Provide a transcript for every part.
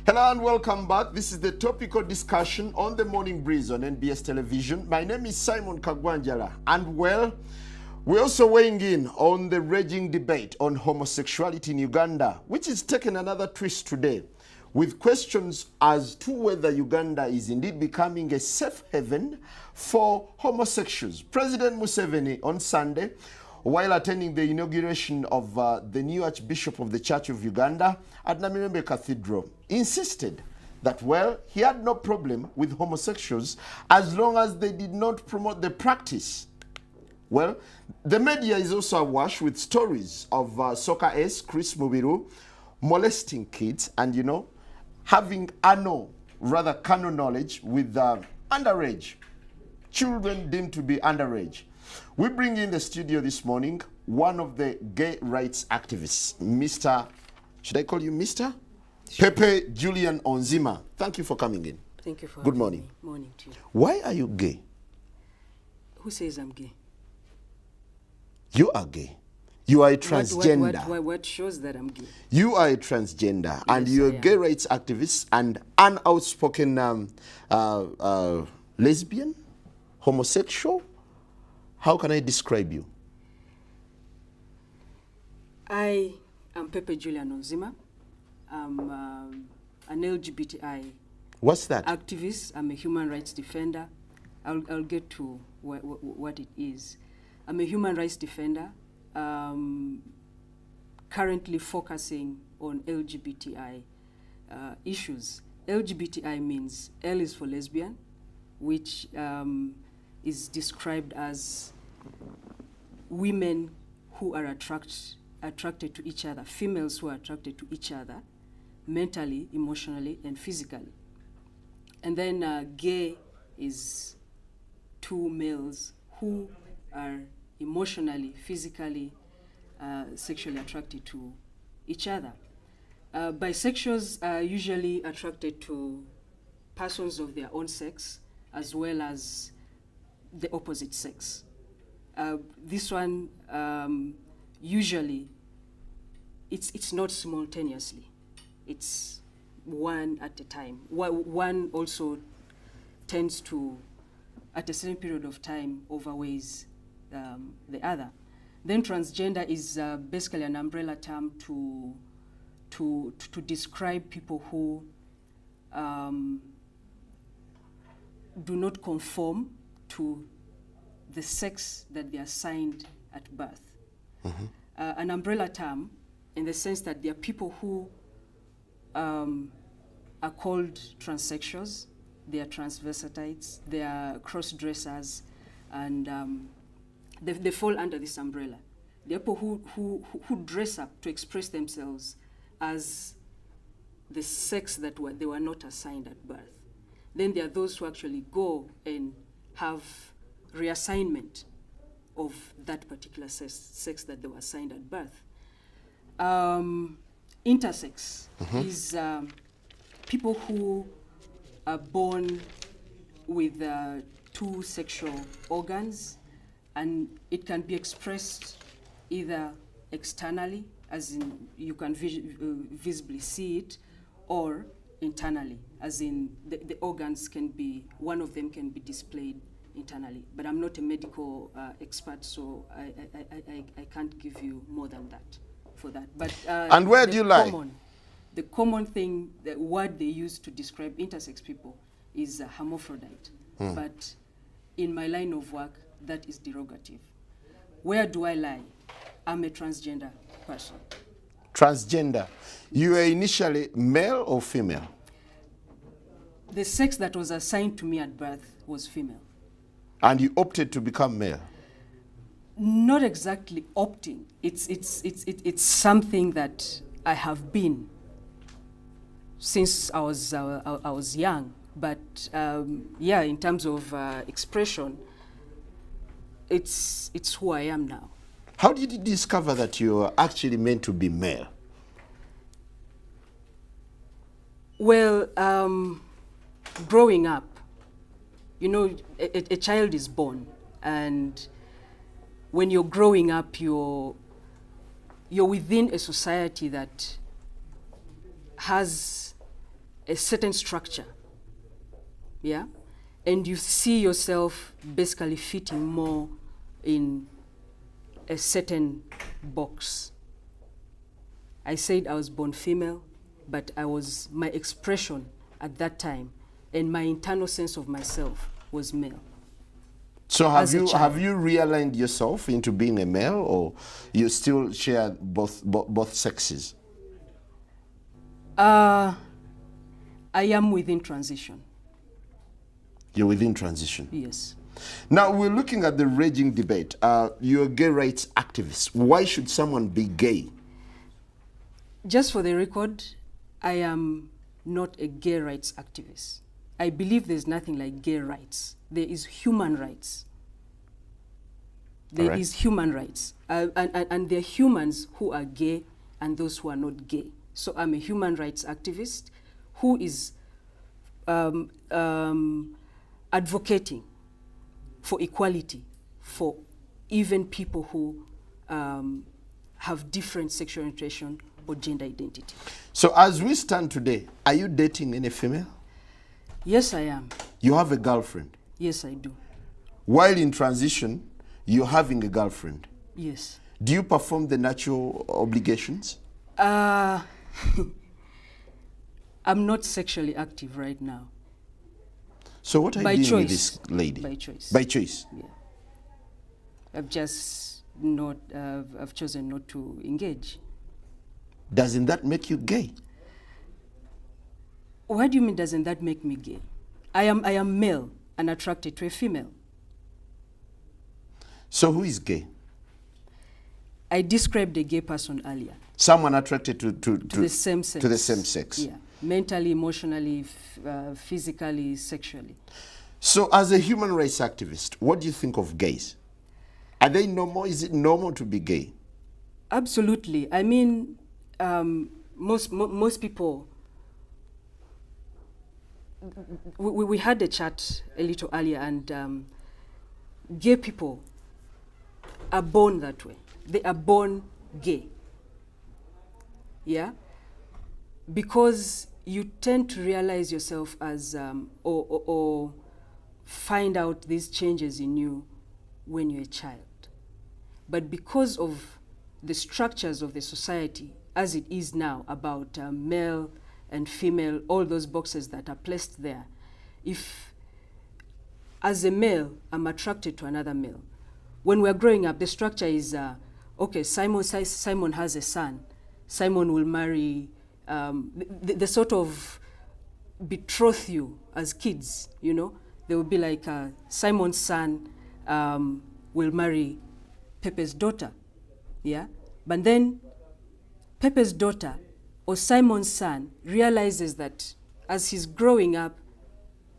Hello and welcome back. This is the topical discussion on the Morning Breeze on NBS Television. My name is Simon Kagwanjala, and well, we're also weighing in on the raging debate on homosexuality in Uganda, which is taking another twist today, with questions as to whether Uganda is indeed becoming a safe haven for homosexuals. President Museveni on Sunday, while attending the inauguration of the new Archbishop of the Church of Uganda at Namirembe Cathedral, insisted that, well, he had no problem with homosexuals as long as they did not promote the practice. Well, the media is also awash with stories of soccer ace Chris Mubiru molesting kids and, having carnal knowledge with underage, children deemed to be underage. We bring in the studio this morning one of the gay rights activists, Mr. Should I call you Mr? Sure. Pepe Julian Onzima. Thank you for coming in. Thank you for Good having morning. me. Morning to you. Why are you gay? Who says I'm gay? You are gay. You are a transgender. What shows that I'm gay? You are a transgender, Yes, and you're a I gay am. rights activist and an outspoken lesbian, homosexual. How can I describe you? I am Pepe Julian Onzima. I'm an LGBTI What's that? activist. I'm a human rights defender. I'll get to what it is. I'm a human rights defender, currently focusing on LGBTI issues. LGBTI means L is for lesbian, which is described as women who are attracted to each other, females who are attracted to each other, mentally, emotionally, and physically. And then gay is two males who are emotionally, physically, sexually attracted to each other. Bisexuals are usually attracted to persons of their own sex as well as the opposite sex. This one, usually, it's not simultaneously. It's one at a time. One also tends to, at a certain period of time, overweighs the other. Then transgender is basically an umbrella term to describe people who do not conform to the sex that they are assigned at birth. Mm-hmm. An umbrella term in the sense that there are people who are called transsexuals, they are transvestites, they are cross-dressers, and they fall under this umbrella. There are people who dress up to express themselves as the sex that they were not assigned at birth. Then there are those who actually go and have reassignment of that particular sex that they were assigned at birth. Intersex is people who are born with two sexual organs, and it can be expressed either externally, as in you can visibly see it, or internally, as in the organs can be, one of them can be displayed internally. But I'm not a medical expert, so I can't give you more than that for that. But and where do you lie? The common thing, the word they use to describe intersex people is hermaphrodite. But in my line of work, that is derogative. Where do I lie? I'm a transgender person. Transgender. You were initially male or female? The sex that was assigned to me at birth was female. And you opted to become male? Not exactly opting. It's something that I have been since I was young. But yeah, in terms of expression, it's who I am now. How did you discover that you were actually meant to be male? Well, growing up, you know, a child is born, and when you're growing up, you're within a society that has a certain structure, yeah? And you see yourself basically fitting more in a certain box. I said I was born female, but my expression at that time and my internal sense of myself was male. So have you realigned yourself into being a male, or you still share both sexes? I am within transition. You're within transition? Yes. Now, we're looking at the raging debate. You're a gay rights activist. Why should someone be gay? Just for the record, I am not a gay rights activist. I believe there's nothing like gay rights. There is human rights. There is human rights. And there are humans who are gay and those who are not gay. So I'm a human rights activist who is advocating for equality for even people who have different sexual orientation or gender identity. So as we stand today, are you dating any female? Yes, I am. You have a girlfriend? Yes, I do. While in transition, you're having a girlfriend? Yes. Do you perform the natural obligations? I'm not sexually active right now. So what are you doing with this lady? By choice. By choice? Yeah. I've just not, I've chosen not to engage. Doesn't that make you gay? What do you mean, doesn't that make me gay? I am male and attracted to a female. So who is gay? I described a gay person earlier. Someone attracted to the same sex. To the same sex. Yeah, mentally, emotionally, physically, sexually. So as a human rights activist, what do you think of gays? Are they normal? Is it normal to be gay? Absolutely. I mean, most people, we had a chat a little earlier, and gay people are born that way. They are born gay. Yeah? Because you tend to realize yourself as, or find out these changes in you when you're a child. But because of the structures of the society as it is now about male and female, all those boxes that are placed there, if as a male I'm attracted to another male, when we're growing up, the structure is, okay, Simon has a son. Simon will marry, they sort of betroth you as kids, you know? They will be like, Simon's son will marry Pepe's daughter, yeah? But then Pepe's daughter or Simon's son realizes that as he's growing up,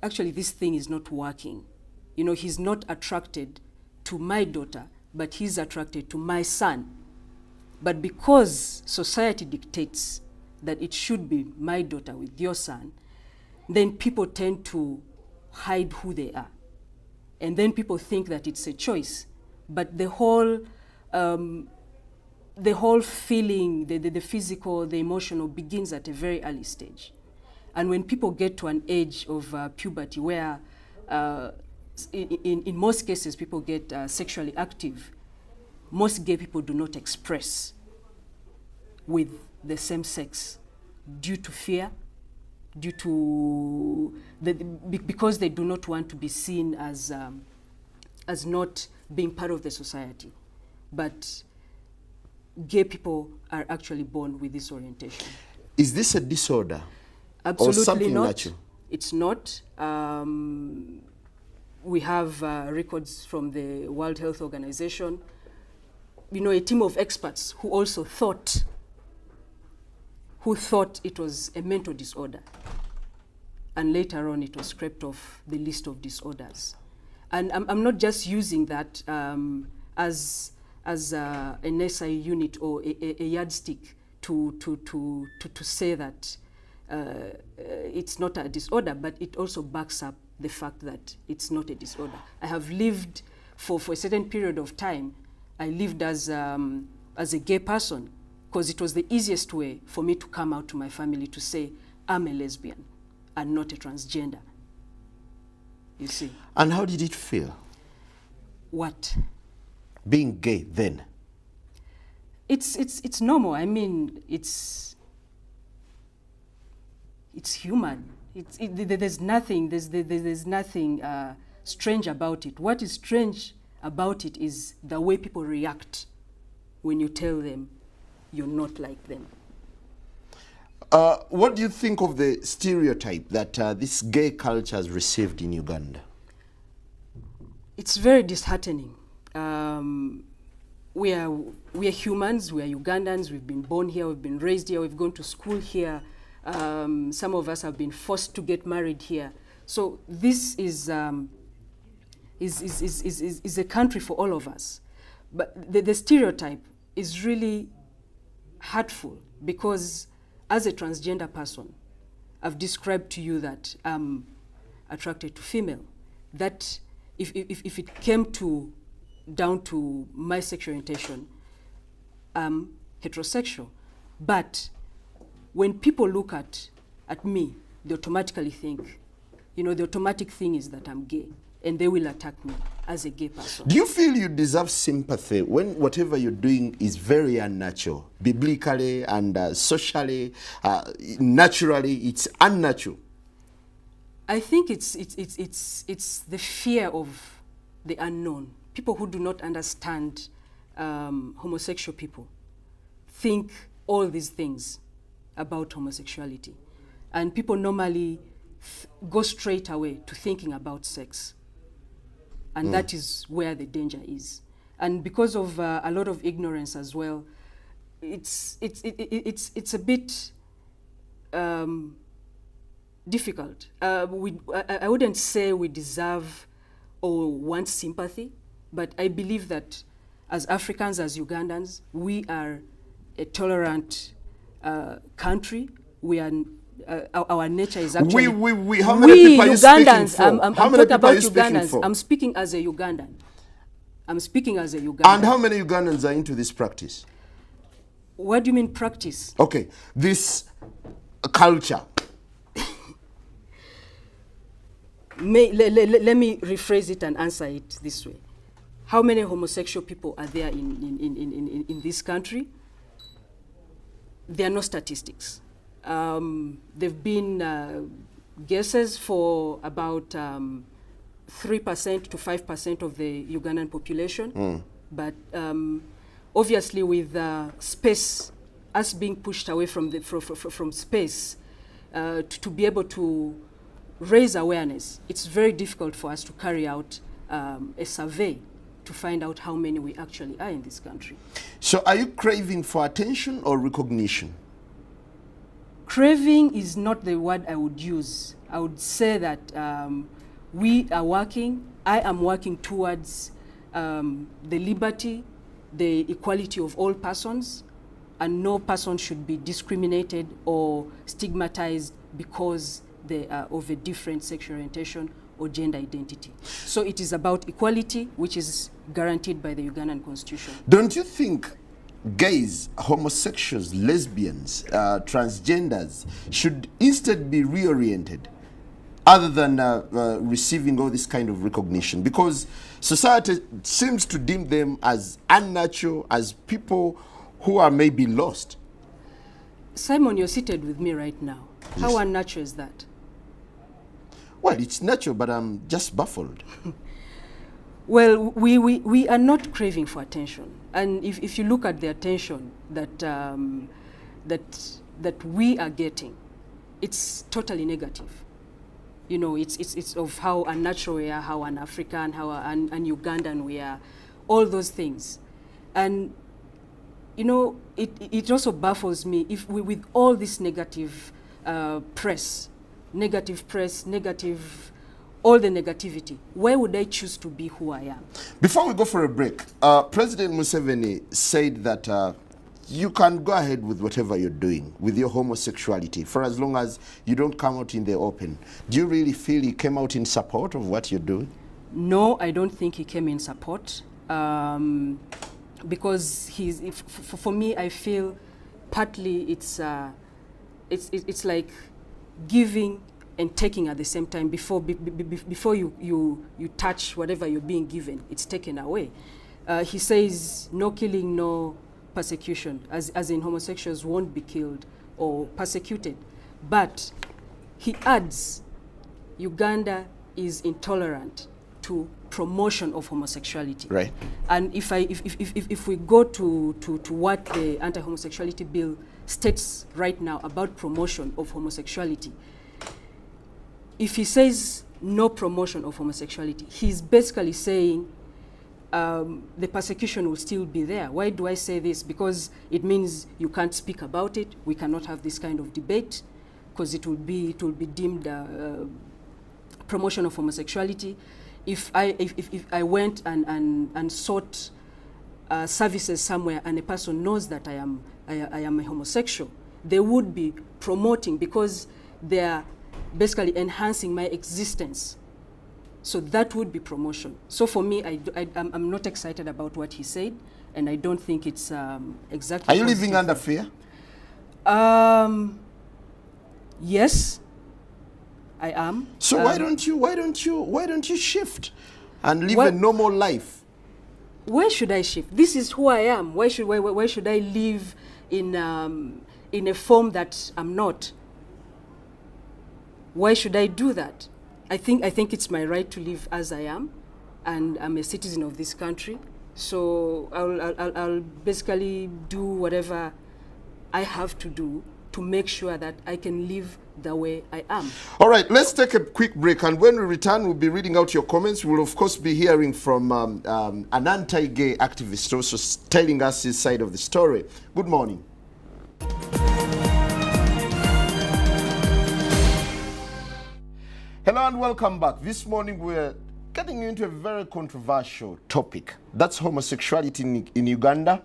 actually this thing is not working. You know, he's not attracted to my daughter, but he's attracted to my son. But because society dictates that it should be my daughter with your son, then people tend to hide who they are. And then people think that it's a choice. But the whole feeling, the physical, the emotional begins at a very early stage. And when people get to an age of puberty where in most cases people get sexually active, most gay people do not express with the same sex due to fear, due to because they do not want to be seen as not being part of the society. But gay people are actually born with this orientation. Is this a disorder? Absolutely or something not. Natural? It's not. We have records from the World Health Organization. You know, a team of experts who also thought it was a mental disorder. And later on, it was scraped off the list of disorders. And I'm not just using that as an SI unit or a yardstick to say that it's not a disorder, but it also backs up the fact that it's not a disorder. I have lived for a certain period of time. I lived as a gay person because it was the easiest way for me to come out to my family to say I'm a lesbian. and not a transgender. You see. And how did it feel? What? Being gay then? It's normal. I mean, it's human. There's nothing strange about it. What is strange about it is the way people react when you tell them you're not like them. What do you think of the stereotype that this gay culture has received in Uganda? It's very disheartening. We are humans, we are Ugandans, we've been born here, we've been raised here, we've gone to school here. Some of us have been forced to get married here. So this is a country for all of us. But the stereotype is really hurtful because as a transgender person, I've described to you that I'm attracted to female. That if it came down to my sexual orientation, I'm heterosexual. But when people look at me, they automatically think, the automatic thing is that I'm gay, and they will attack me as a gay person. Do you feel you deserve sympathy when whatever you're doing is very unnatural, biblically and socially, naturally, it's unnatural? I think it's the fear of the unknown. People who do not understand homosexual people think all these things about homosexuality. And people normally go straight away to thinking about sex. And that is where the danger is. And because of a lot of ignorance as well, it's a bit difficult. I wouldn't say we deserve or want sympathy, but I believe that as Africans, as Ugandans, we are a tolerant country. We are our nature is actually how many people are you Ugandans. speaking for? I'm How many talking people about are you speaking Ugandans. for? I'm speaking as a Ugandan. I'm speaking as a Ugandan. And how many Ugandans are into this practice? What do you mean practice? Okay, this culture. Let me rephrase it and answer it this way. How many homosexual people are there in this country? There are no statistics. There've been guesses for about 3% to 5% of the Ugandan population. But obviously with space, us being pushed away from space, to be able to raise awareness, it's very difficult for us to carry out a survey to find out how many we actually are in this country. So are you craving for attention or recognition? Craving is not the word I would use. I would say that we are working, I am working towards the liberty, the equality of all persons, and no person should be discriminated or stigmatized because they are of a different sexual orientation or gender identity. So it is about equality, which is guaranteed by the Ugandan Constitution. Don't you think gays, homosexuals, lesbians, transgenders should instead be reoriented other than receiving all this kind of recognition? Because society seems to deem them as unnatural, as people who are maybe lost. Simon, you're seated with me right now. Yes. How unnatural is that? Well, it's natural, but I'm just baffled. Well, we are not craving for attention. And if you look at the attention that, that we are getting, it's totally negative. It's of how unnatural we are, how un-African, how un-Ugandan we are, all those things. And, it also baffles me if with all this negative press, all the negativity, why would I choose to be who I am? Before we go for a break, President Museveni said that you can go ahead with whatever you're doing with your homosexuality for as long as you don't come out in the open. Do you really feel he came out in support of what you're doing? No, I don't think he came in support because for me, I feel partly it's like giving and taking at the same time before you touch whatever you're being given, it's taken away. He says no killing, no persecution, as in homosexuals won't be killed or persecuted. But he adds Uganda is intolerant to promotion of homosexuality. Right. And if we go to what the anti-homosexuality bill states right now about promotion of homosexuality, if he says no promotion of homosexuality, he's basically saying the persecution will still be there. Why do I say this? Because it means you can't speak about it. We cannot have this kind of debate because it will be deemed promotion of homosexuality. If I went and sought services somewhere and a person knows that I am a homosexual, they would be promoting because they are basically enhancing my existence. So that would be promotion. So for me, I'm not excited about what he said, and I don't think it's exactly. Are you living under fear? Yes, I am. So why don't you shift and live a normal life? Where should I shift? This is who I am. Why should I live in a form that I'm not? Why should I do that? I think it's my right to live as I am, and I'm a citizen of this country. So I'll basically do whatever I have to do to make sure that I can live the way I am. All right, let's take a quick break, and when we return, we'll be reading out your comments. We'll of course be hearing from an anti-gay activist also telling us his side of the story. Good morning. Hello and welcome back. This morning we're getting into a very controversial topic. That's homosexuality in Uganda.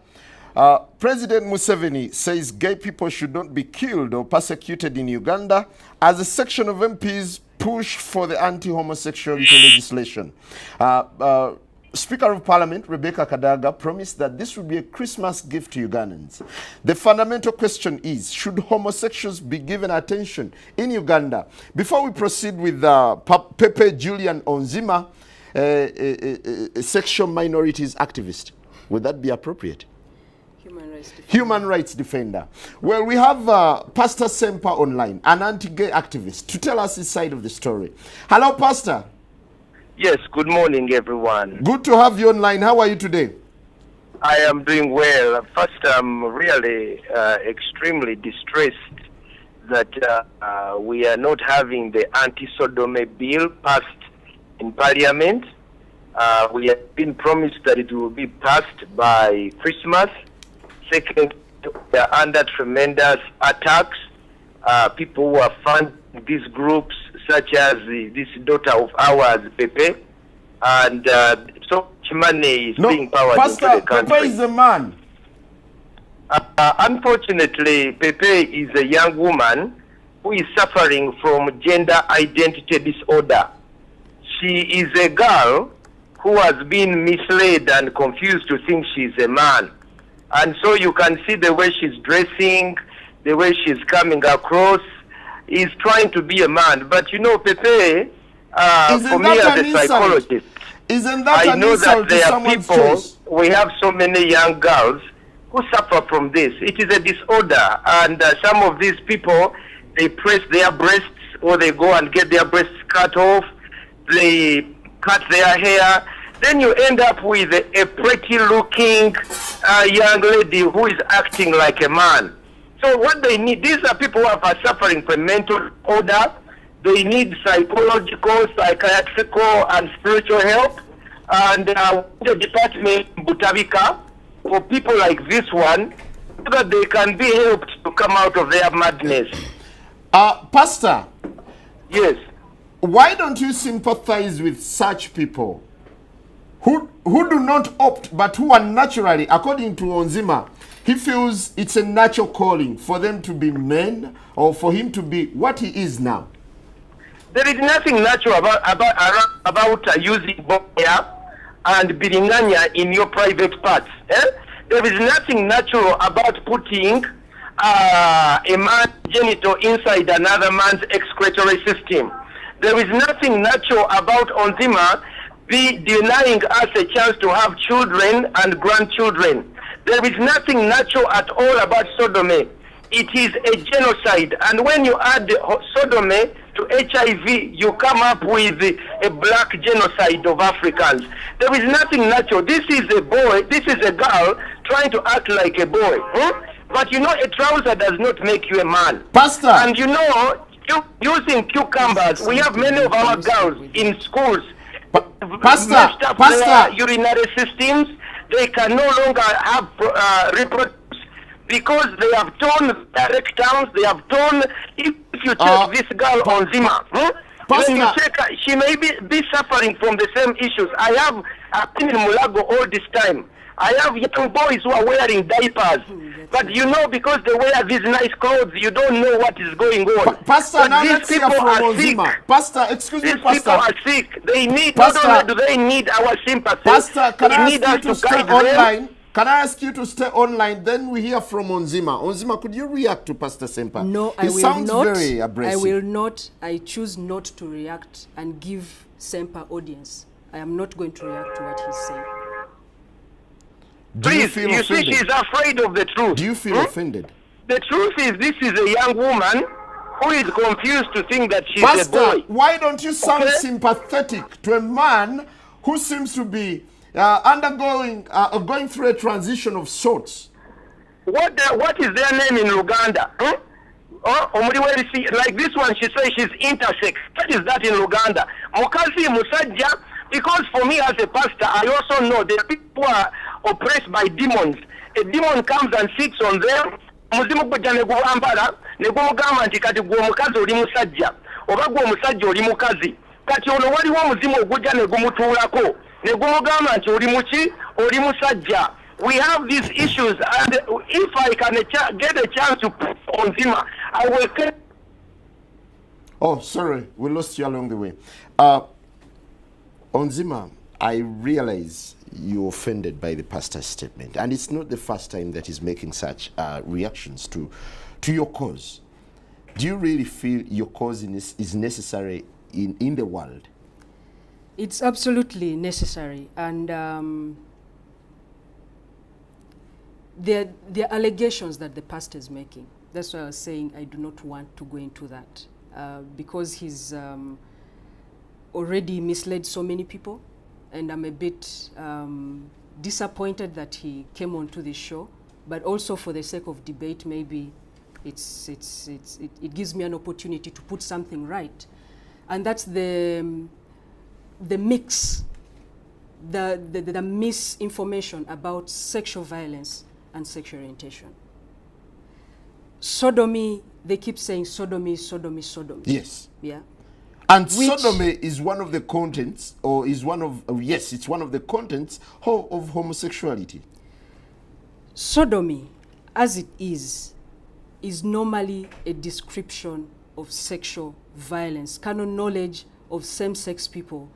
President Museveni says gay people should not be killed or persecuted in Uganda as a section of MPs push for the anti-homosexuality legislation. Speaker of Parliament Rebecca Kadaga promised that this would be a Christmas gift to Ugandans. The fundamental question is, should homosexuals be given attention in Uganda? Before we proceed with Pepe Julian Onzima, a sexual minorities activist, would that be appropriate? Human rights defender. Well, we have Pastor Sempa online, an anti-gay activist, to tell us his side of the story. Hello, Pastor. Yes, good morning, everyone. Good to have you online. How are you today? I am doing well. First, I'm really extremely distressed that we are not having the anti-sodomy bill passed in Parliament. We have been promised that it will be passed by Christmas. Second, we are under tremendous attacks. People who are funding these groups, such as this daughter of ours, Pepe, and so much money is being powered into the country. Pepe is a man. Unfortunately, Pepe is a young woman who is suffering from gender identity disorder. She is a girl who has been misled and confused to think she's a man. And so you can see the way she's dressing, the way she's coming across, is trying to be a man. But you know, Pepe, for me as a psychologist, I know that there are people, we have so many young girls who suffer from this. It is a disorder, and some of these people, they press their breasts, or they go and get their breasts cut off, they cut their hair. Then you end up with a pretty-looking young lady who is acting like a man. So what they need, these are people who are suffering from mental disorder. They need psychological, psychiatrical, and spiritual help. And the department, Butabika, for people like this one, so that they can be helped to come out of their madness. Pastor. Yes. Why don't you sympathize with such people who do not opt, but who are naturally, according to Onzima, he feels it's a natural calling for them to be men, or for him to be what he is now? There is nothing natural about using boya and biringanya in your private parts. There is nothing natural about putting a man genital inside another man's excretory system. There is nothing natural about Onzima be denying us a chance to have children and grandchildren. There is nothing natural at all about sodomy. It is a genocide. And when you add sodomy to HIV, you come up with a black genocide of Africans. There is nothing natural. This is a boy, this is a girl trying to act like a boy. But you know, a trouser does not make you a man. Pastor. And you know, using cucumbers, we have many of our girls in schools Pastor, messed up Pastor. their urinary systems. They can no longer have reproduce because they have torn their rectums. They have torn. If you check this girl on Zima, when you check her, she may be suffering from the same issues. I have been in Mulago all this time. I have young boys who are wearing diapers. But you know, because they wear these nice clothes, you don't know what is going on. Pastor, but now these let's hear people from are Onzima. sick. Pastor, excuse me, These Pastor. people are sick. They need, Pastor, not only do they need our sympathy, Pastor, can they I need ask you us to stay guide them. online? Can I ask you to stay online? Then we hear from Onzima. Onzima, could you react to Pastor Sempa? No, I He will sounds not. very abrasive. I will not. I choose not to react and give Sempa audience. I am not going to react to what he's saying. Do you Please, feel you see, offended? she's afraid of the truth. Do you feel offended? The truth is, this is a young woman who is confused to think that she's a Pastor, boy. why don't you sound Okay. sympathetic to a man who seems to be going through a transition of sorts? What is their name in Uganda? Like this one, she says she's intersex. What is that in Uganda? Mukazi Musajja, because for me as a pastor, I also know that people are oppressed by demons. A demon comes and sits on them. Muzimu gujja ne gubambala ne gumugamba nti kati gwe omukazi oli musajja oba gwe omusajja oli mukazi. Kati ono waliwo omuzimu ogujja ne gumutuulako ne gumugamba nti oli muki oli musajja. We have these issues, and if I can get a chance to put on Zima, I will. Oh, sorry, we lost you along the way. Onzima, I realize you're offended by the pastor's statement, and it's not the first time that he's making such reactions to your cause. Do you really feel your cause is necessary in the world? It's absolutely necessary, and there are allegations that the pastor is making. That's why I was saying I do not want to go into that because he's already misled so many people, and I'm a bit disappointed that he came onto this show. But also for the sake of debate, maybe it gives me an opportunity to put something right, and that's the mix, the misinformation about sexual violence and sexual orientation. Sodomy, they keep saying sodomy, sodomy, sodomy. Yes. Yeah. And Which- sodomy is one of the contents, or is one of, yes, it's one of the contents of homosexuality. Sodomy, as it is normally a description of sexual violence, canon knowledge of same-sex people,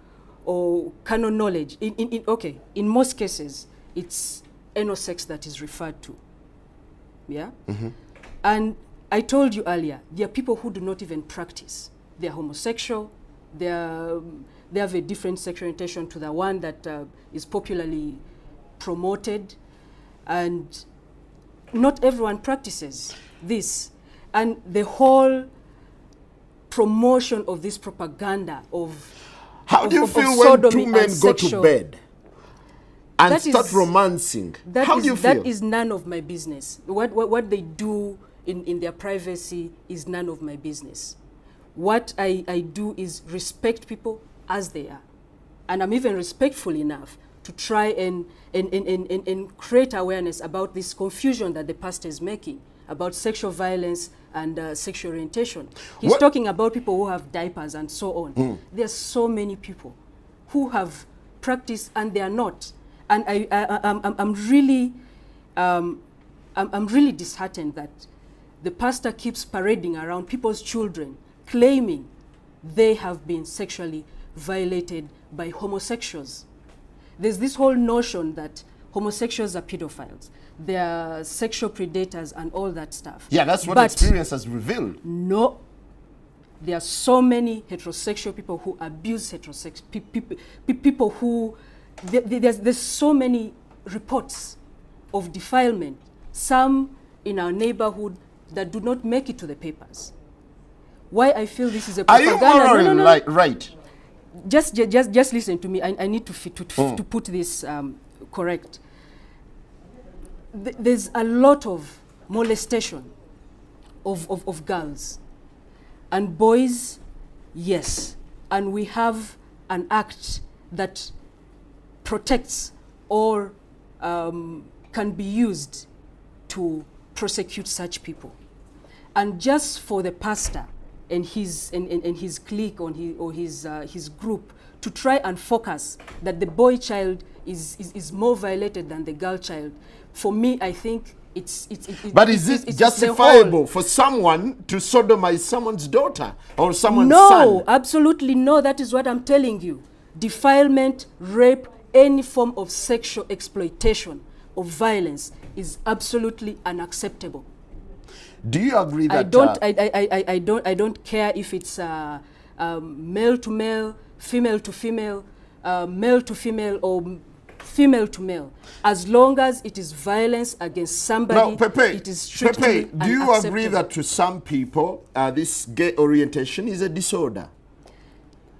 or canon knowledge. In most cases, it's anal sex that is referred to. Yeah? And I told you earlier, there are people who do not even practice. They're homosexual, they have a different sexual orientation to the one that is popularly promoted, and not everyone practices this. And the whole promotion of this propaganda of How do you of feel when sodomy two men and go to sexual- bed and That start is- romancing? How do you feel? That is none of my business. What they do in their privacy is none of my business. What I do is respect people as they are. And I'm even respectful enough to try and create awareness about this confusion that the pastor is making about sexual violence and sexual orientation. He's What- talking about people who have diapers and so on. There are so many people who have practiced and they are not. And I'm really disheartened that the pastor keeps parading around people's children, claiming they have been sexually violated by homosexuals. There's this whole notion that homosexuals are pedophiles. They are sexual predators and all that stuff. Yeah, that's what But experience has revealed. no, there are so many heterosexual people who abuse people who, there's so many reports of defilement, some in our neighborhood that do not make it to the papers. Why I feel this is a Are you propaganda? morally right? Just listen to me. I need to put this correct. There's a lot of molestation of girls and boys, yes, and we have an act that protects or can be used to prosecute such people. And just for the pastor and his clique or his group to try and focus that the boy child is more violated than the girl child, for me, I think But is it justifiable for someone to sodomize someone's daughter or someone's son? No, absolutely no. That is what I'm telling you. Defilement, rape, any form of sexual exploitation or violence is absolutely unacceptable. Do you agree that I don't care if it's male to male, female to female, male to female, or female to male, as long as it is violence against somebody, now, Pepe, it is strictly do you agree that to some people this gay orientation is a disorder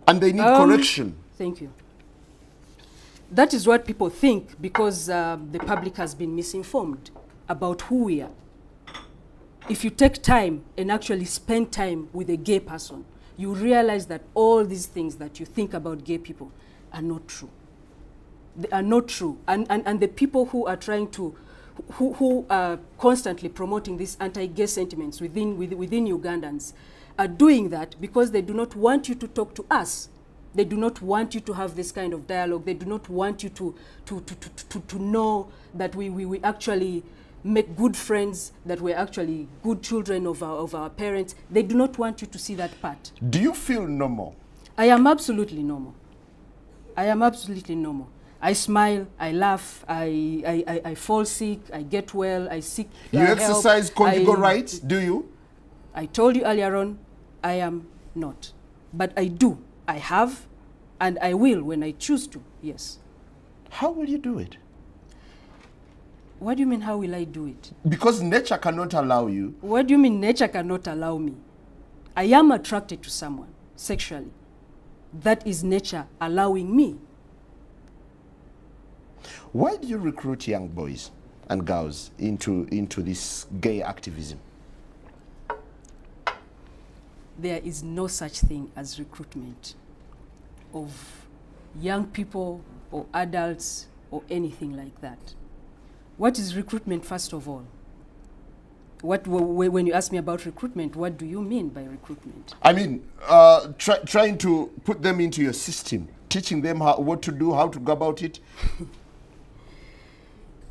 and they need correction? Thank you. That is what people think because the public has been misinformed about who we are. If you take time and actually spend time with a gay person, you realize that all these things that you think about gay people are not true. They are not true. And the people who are trying to, who are constantly promoting these anti-gay sentiments within Ugandans are doing that because they do not want you to talk to us. They do not want you to have this kind of dialogue. They do not want you to know that we actually make good friends, that we're actually good children of our parents. They do not want you to see that part. Do you feel normal? I am absolutely normal. I am absolutely normal. I smile, I laugh, I fall sick, I get well, I seek You exercise conjugal rights, do you? I told you earlier on, I am not. But I do. I have, and I will when I choose to, yes. How will you do it? What do you mean, how will I do it? Because nature cannot allow you. What do you mean nature cannot allow me? I am attracted to someone sexually. That is nature allowing me. Why do you recruit young boys and girls into this gay activism? There is no such thing as recruitment of young people or adults or anything like that. What is recruitment, first of all? When you ask me about recruitment, what do you mean by recruitment? I mean, trying to put them into your system, teaching them what to do, how to go about it.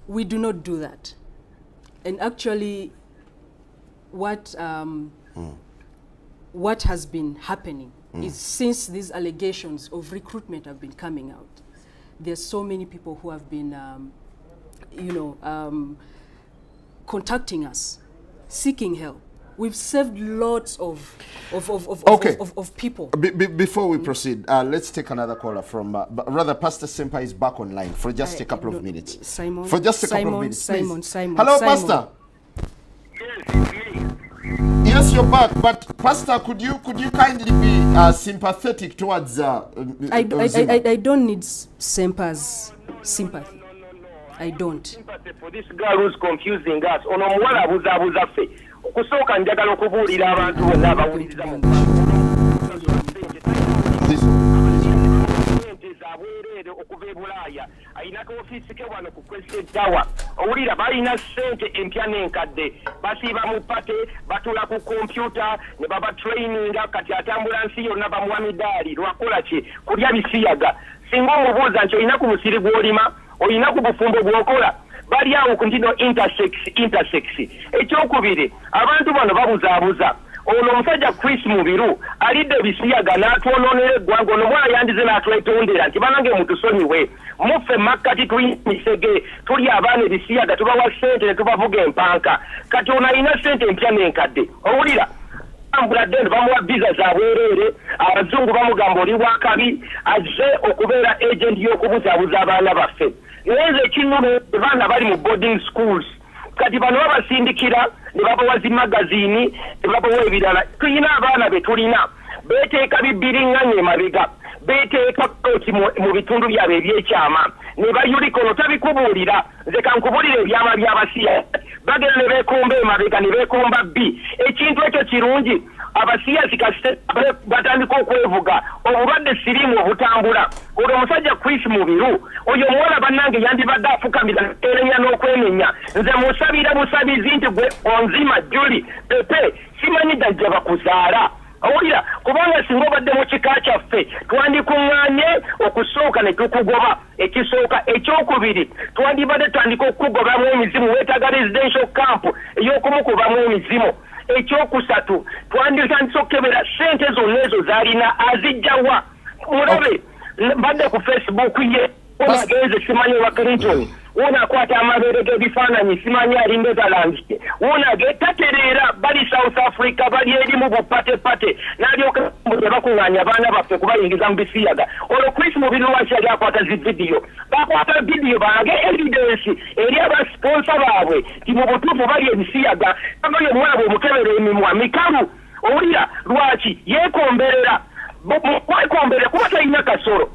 We do not do that. And actually, what has been happening is since these allegations of recruitment have been coming out, there's so many people who have been, contacting us, seeking help. We've saved lots of people. Before we proceed, let's take another caller from, rather, Pastor Sempa is back online for just a couple of minutes. Simon. For just a couple of minutes, Simon. Hello, Pastor. Yes, you're back. But Pastor, could you kindly be sympathetic towards? I don't need Sempa's sympathy. I don't. Sympathy for this girl who's confusing us. Ono muwala abuzabuza ffe. Okusooka njagala okubuulira abantu bonna abawuliriza mu zabwereere okuva e Bulaaya ayinako ofiisi ke wano ku Crested Tower. Owulira balina ssente empya n'enkadde basiiba mu pate batula ku kompyuta ne baba traininga kati atambula nsi yonna bamuwa midaali lwakola ki kulya bisiyaga. Singa omubuuza nti olina ku musiri gw'olima olina ku bufumbo bw'okola bali awo ku ntino intersex. Ekyokubiri abantu bano babuzaabuza ono omusajja Chris Mubiru alidde bisiyaga n'atwononera eggwanga ono mwana yandize n'atwetondera nti banange mutusonyiwe muffe makkati tulina emisege tuli abaana ebisiyaga tubawa ssente ne tubavuga empanka kati ono alina ssente empya n'enkadde owulira ambuladen bamuwa biza za bwereere abazungu bamugamba oli wakabi azze okubeera agent y'okubuzaabuza abaana baffe naye nze ekinnuma baana bali mu boarding schools kati bano babasindikira ne babawa zimagaziini ne babawa ebirala tulina abaana be tulina beeteeka bibiriŋŋanya emabega beeteeka kooti mu bitundu byabwe ebyekyama ne bayulika ono tabikubuulira nze kankubuulira ebyama by'abasiya bagenda ne beekomba emabega ne beekomba bbi ekintu ekyo kirungi abasiyazi kasite batandika okwevuga obulwadde siriimu obutambula olwo omusajja Chris Mubiru oyo omuwala bannange yandibadde afukamira erenya n'okwenenya nze musabira busabizi nti gwe onzima Juli Pepe simanyi dajja bakuzaala owulira kubanga singa obadde mu kika kyaffe twandikuŋŋaanye okusooka ne tukugoba ekisooka ekyokubiri twandibadde tandika okukugobamu emizimu weetaaga residential camp ey'okumukubamu emizimu ekyokusatu twanditandise okukebera ssente zonna ezo zaalina azijjawa mulabe mbadde ku Facebook ye onagenze simanyi wa Clinton wonakwata amabeere g'ebifaananyi simanyi ali Netherlands wonage tatereera bali South Africa bali eri mu bupatepate n'alyoka bakuŋŋaanya abaana baffe kubayingiza mu bisiyaga olwo Chris Mubiru lwaki yali akwata zividiyo bakwata vidiyo balage evidence eri abasponsa baabwe ti mu butuufu bali ebisiyaga abayo omwana bw'omukebera emimwa mikalu owulira lwaki yeekomberera mwekombere kuba talina kasoro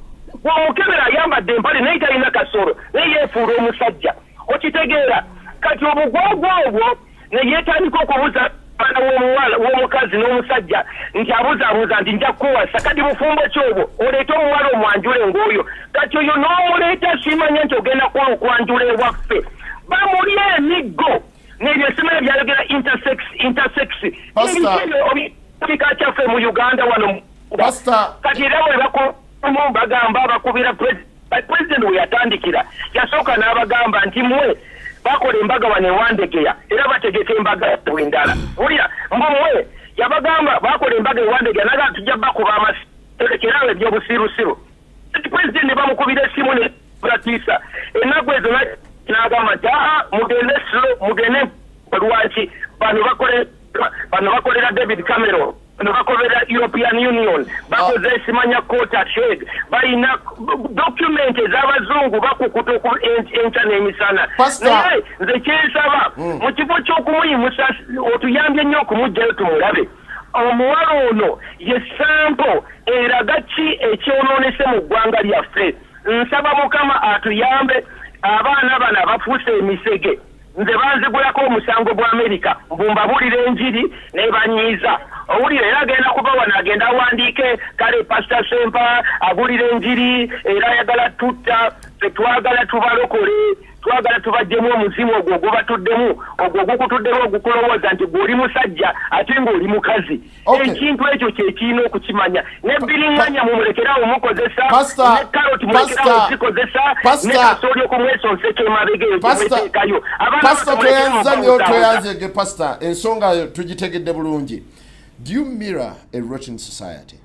bw'omukebera ayambadde empale naye talina kasoro naye yeefuula omusajja okitegeera kati obugwagwa obwo ne yeetandika okubuza abaana w'omukazi n'omusajja nti abuzaabuza nti nja kukuwasa kati bufumbo ki obwo oleete omuwala omwanjule ng'oyo kati oyo n'omuleeta simanya nti ogenda kuwa okwanjula ewaffe bamuli emiggo n'ebyo simanya byayogera intersex ebika kyaffe mu Uganda wano kati era bwe bagamba bakubira president we yatandikira yasooka n'abagamba nti mwe bakola embaga wano ewandegeya era bategeka embaga endala wulira mbumwe yabagamba bakola embaga ewandegeya naga tujja bakuba amasekerawe ebyobusirusiru president ne bamukubira essimu ne batiisa ennaku ezo n'agamba nti mugende slow mugende lwaki bano bakolera David Cameron bano bakolera European Union bakoze simanya quota shade balina document ez'abazungu bakukuta enkya n'emisana naye nze kyensaba mu kifo ky'okumuyimusa otuyambye nnyo okumugjayo tumulabe omuwala ono ye sampo eraga ki ekyonoonese mu ggwanga lyaffe nsaba Mukama atuyambe abaana bano abafuuse emisege nze banzigulako omusango gwa Amerika mbumbabuulira enjiri nebanyiiza owulira era agenda kuba wano agenda awandiike kale Pastor Sempa abulira enjiri era ayagala tutta tetwagala tubalokole twagala tubajjemu omuzimu ogwo ogubatuddemu ogwo ogukutuddemu ogukulowooza nti gw'oli musajja ate ng'oli mukazi ekintu ekyo kyekirina okukimanya nebiriŋŋanya mumulekerawo mukozesa ne karoti mulekerawo zikozesa ne kasooli okumwesonsa ekyemabega eyo gyemweteekayo tweyanzege pastor ensonga tugitegedde bulungi. Do you mirror a rotten society?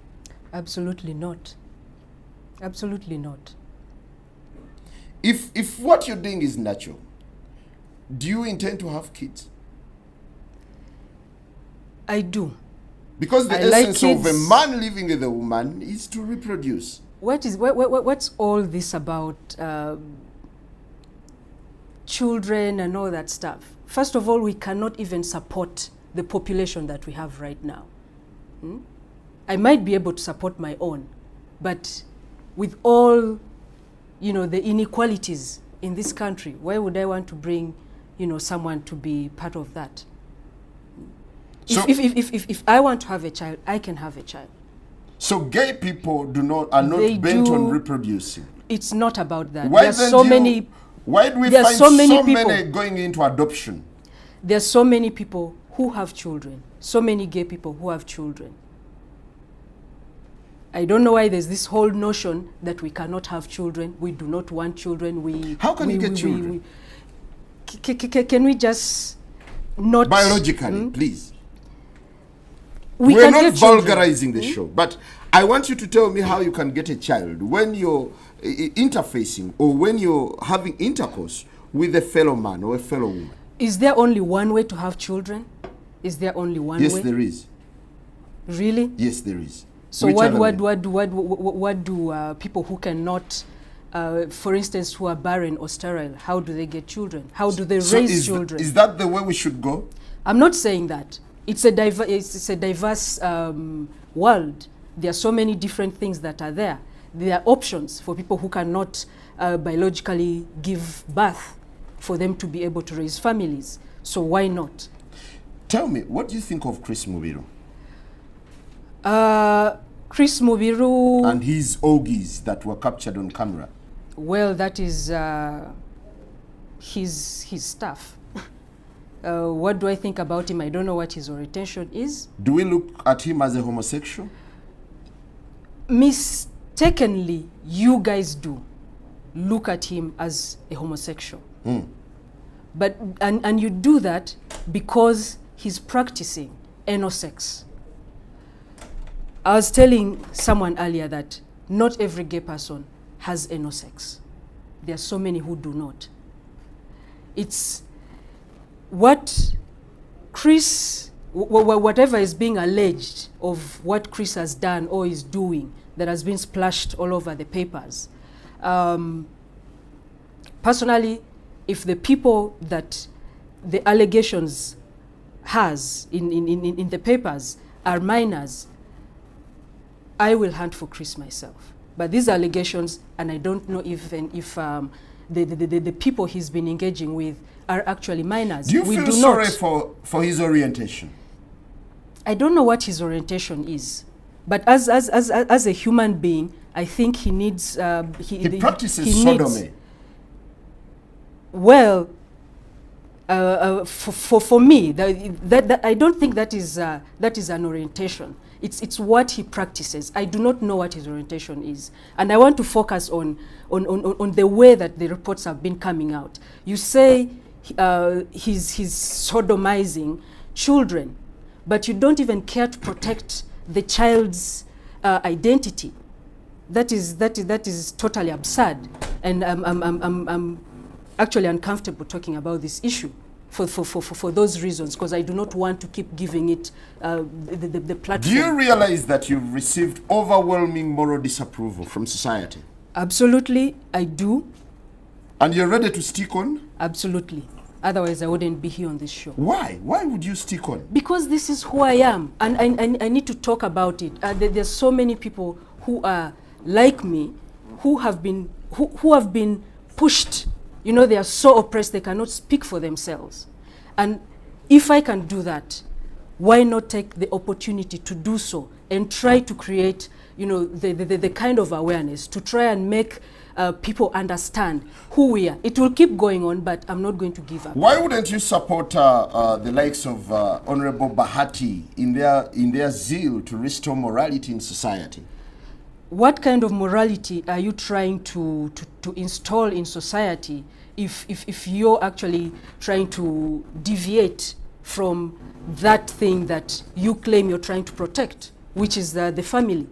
Absolutely not. Absolutely not. If what you're doing is natural, do you intend to have kids? I do. Because the essence of a man living with a woman is to reproduce. What's all this about children and all that stuff? First of all, we cannot even support the population that we have right now. I might be able to support my own, but with all, the inequalities in this country, why would I want to bring, someone to be part of that? So if I want to have a child, I can have a child. So gay people are not bent on reproducing. It's not about that. Why do we find so many going into adoption? There's so many people who have children, so many gay people who have children. I don't know why there's this whole notion that we cannot have children, we do not want children. How can you get children? Can we just not... Biologically, please. We're can not get children. vulgarizing the show, but I want you to tell me how you can get a child when you're interfacing or when you're having intercourse with a fellow man or a fellow woman. Is there only one way to have children? Is there only one way? Yes, there is. Really? Yes, there is. So Which other way? what do people who cannot, for instance, who are barren or sterile, how do they get children? How do they So raise children? Is that the way we should go? I'm not saying that. It's a diverse world. There are so many different things that are there. There are options for people who cannot biologically give birth, for them to be able to raise families. So why not? Tell me, what do you think of Chris Mubiru Chris Mubiru. and his orgies that were captured on camera? Well, that is his stuff. What do I think about him? I don't know what his orientation is. Do we look at him as a homosexual? Mistakenly, you guys do look at him as a homosexual. But and you do that because he's practicing anal sex. I was telling someone earlier that not every gay person has anal sex. There are so many who do not. It's what Chris, whatever is being alleged of what Chris has done or is doing that has been splashed all over the papers. Personally, if the people that the allegations has in the papers are minors, I will hunt for Chris myself. But these allegations, and I don't know even if the people he's been engaging with are actually minors. Do you We feel do sorry not. for his orientation? I don't know what his orientation is, but as a human being, I think he needs. He practices he sodomy. needs, well, for me, that I don't think that is an orientation. It's what he practices. I do not know what his orientation is, and I want to focus on the way that the reports have been coming out. You say he's sodomizing children, but you don't even care to protect the child's identity. That is totally absurd, and I'm actually uncomfortable talking about this issue for those reasons, because I do not want to keep giving it the platform. Do you realize that you've received overwhelming moral disapproval from society? Absolutely, I do. And you're ready to stick on? Absolutely. Otherwise, I wouldn't be here on this show. Why? Why would you stick on? Because this is who I am, and I need to talk about it. There's so many people who are like me, who have been pushed. You know, they are so oppressed they cannot speak for themselves. And if I can do that, why not take the opportunity to do so and try to create, you know, the kind of awareness to try and make people understand who we are. It will keep going on, but I'm not going to give up. Why wouldn't you support the likes of Honorable Bahati in their zeal to restore morality in society? What kind of morality are you trying to install in society if you're actually trying to deviate from that thing that you claim you're trying to protect, which is the family?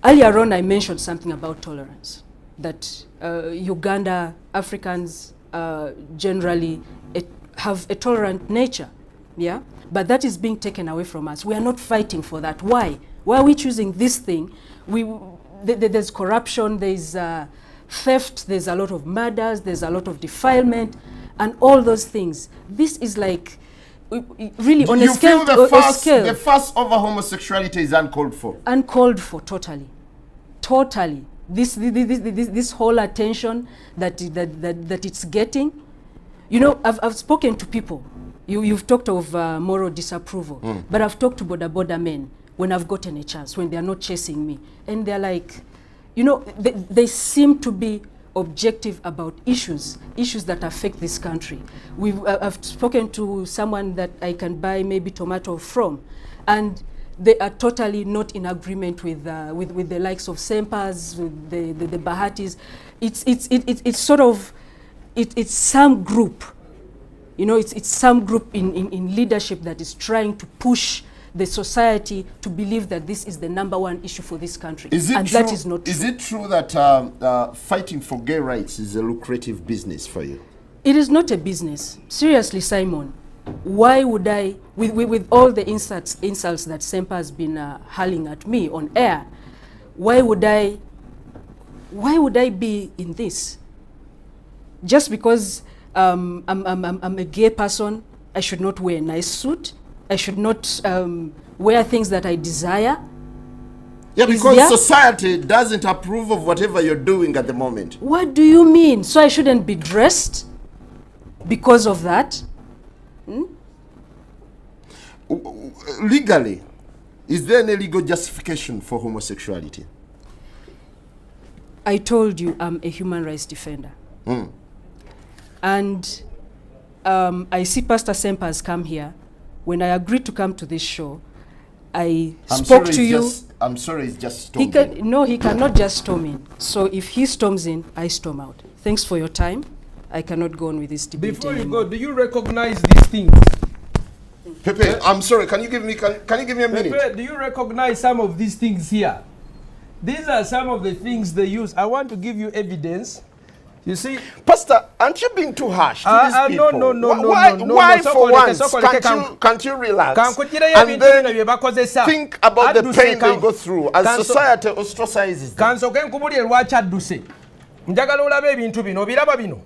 Earlier on, I mentioned something about tolerance, that Uganda, Africans generally have a tolerant nature, yeah? But that is being taken away from us. We are not fighting for that. Why? Why are we choosing this thing? There's corruption, there's theft, there's a lot of murders, there's a lot of defilement, and all those things. This is like, really on a scale. You feel the fuss over homosexuality is uncalled for? Uncalled for, totally. Totally. This whole attention that it's getting. You know, I've spoken to people. You've talked of moral disapproval, but I've talked to border men when I've gotten a chance, when they're not chasing me. And they're like, you know, they seem to be objective about issues that affect this country. I've spoken to someone that I can buy maybe tomato from, and they are totally not in agreement with the likes of Sempas, with the Bahatis. It's sort of, it's some group, you know, it's some group in leadership that is trying to push the society to believe that this is the #1 issue for this country. And true, that is not true. Is it true that fighting for gay rights is a lucrative business for you? It is not a business. Seriously, Simon, why would I, with all the insults that Sempa has been hurling at me on air, why would I be in this? Just because I'm a gay person, I should not wear a nice suit. I should not wear things that I desire. Yeah, because society doesn't approve of whatever you're doing at the moment. What do you mean? So I shouldn't be dressed because of that? Legally, is there any legal justification for homosexuality? I told you I'm a human rights defender. And I see Pastor Sempa has come here. When I agreed to come to this show, I spoke to you. I'm sorry, it's just storming. No, he cannot just storm in. So if he storms in, I storm out. Thanks for your time. I cannot go on with this debate Before anymore. you go, do you recognize these things? Pepe, I'm sorry, can you give me a minute? Pepe, do you recognize some of these things here? These are some of the things they use. I want to give you evidence. You see, Pastor, aren't you being too harsh to these people? No. Why for once can't you relax and then think about the pain they go through as society ostracizes them? Kansoke nkubulire lwaki adduse. Njagala olabe ebintu bino, obiraba bino.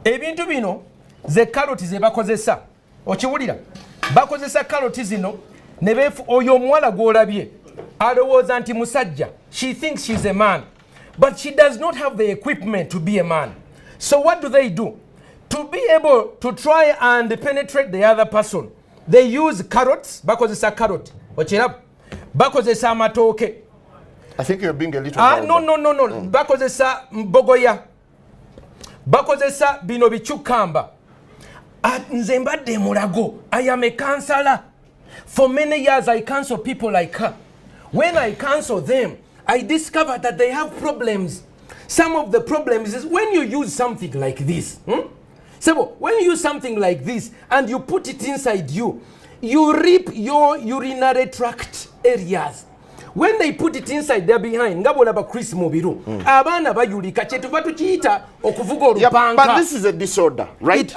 Ebintu bino ze karoti ze bakozesa. Okiwulira? Bakozesa karoti zino ne befu oyo omuwala gw'olabye. Alowooza nti musajja. She thinks she's a man. But she does not have the equipment to be a man. So what do? To be able to try and penetrate the other person, they use carrots. Bakozesa carrot. Ochirap. Bakozesa amatooke. I think you're being a little vulgar. No. Bakozesa mbogoya. Bakozesa bino bichukamba. Nze mbadde mulago. I am a counselor. For many years I counsel people like her. When I counsel them, I discovered that they have problems. Some of the problems is when you use something like this. So when you use something like this and you put it inside you, you rip your urinary tract areas. When they put it inside there behind, ngabolaba Chris Mubiru. Abana bayulika chetuva tukiita okuvuga olupanga. But this is a disorder, right?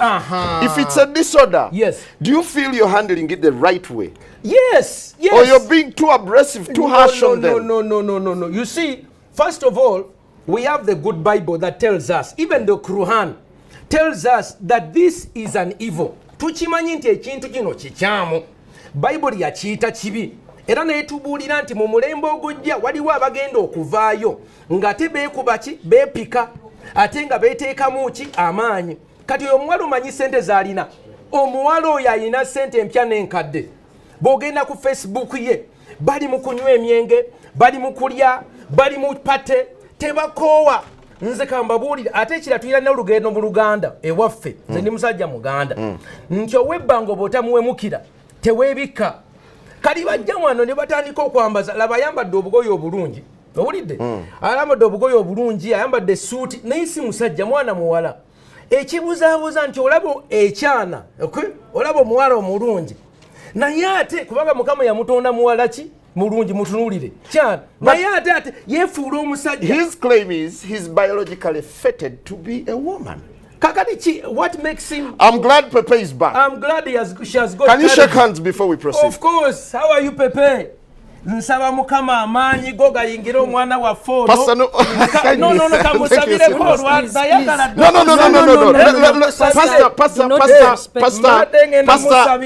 If it's a disorder, yes. Do you feel you're handling it the right way? Yes. Or you're being too aggressive, too harsh on them? No. You see, first of all, we have the good Bible that tells us, even the Quran tells us that this is an evil. Tuchimanyi nti ekintu kino kikyamu. Bible yakiyita kibi. Era netubuulira nti mu mulembe ogujja waliwo abagenda okuvaayo ng'ate beekubaki beepika ate nga beeteekamu ki amaanyi. Kati oyo omuwala omanyi ssente z'alina. Omuwala oyo alina ssente empya n'enkadde. Bw'ogenda ku Facebook ye bali mu kunywa emyenge, bali mu kulya, bali mu pate, tebakoowa. Nze kambabuulira ate ekira tuyira n'olugendo mu Luganda ewaffe. Nze ndi musajja Muganda. Nti ow'ebbanga obwotamuwemukira teweebikka. Kali bajja wano ne batandika okwambaza laba ayambadde obugoye obulungi. Owulidde? Ayambadde obugoye obulungi, ayambadde suuti naye si musajja mwana muwala. Ekibuzaabuza nti olaba ekyana, olaba omuwala omulungi. Naye ate kubanga Mukama yamutonda muwala ki mulungi mutunulire kyana. Naye ate yeefuula omusajja. His claim is he's biologically fated to be a woman. What makes him? I'm glad Pepe is back. I'm glad she has got. Can you shake hands before we proceed? Of course. How are you, Pepe? Nsaba Mukama amaanyi go gayingira omwana wa foro. Pastor, no. Kamusabire foro ayagala. No. Pastor,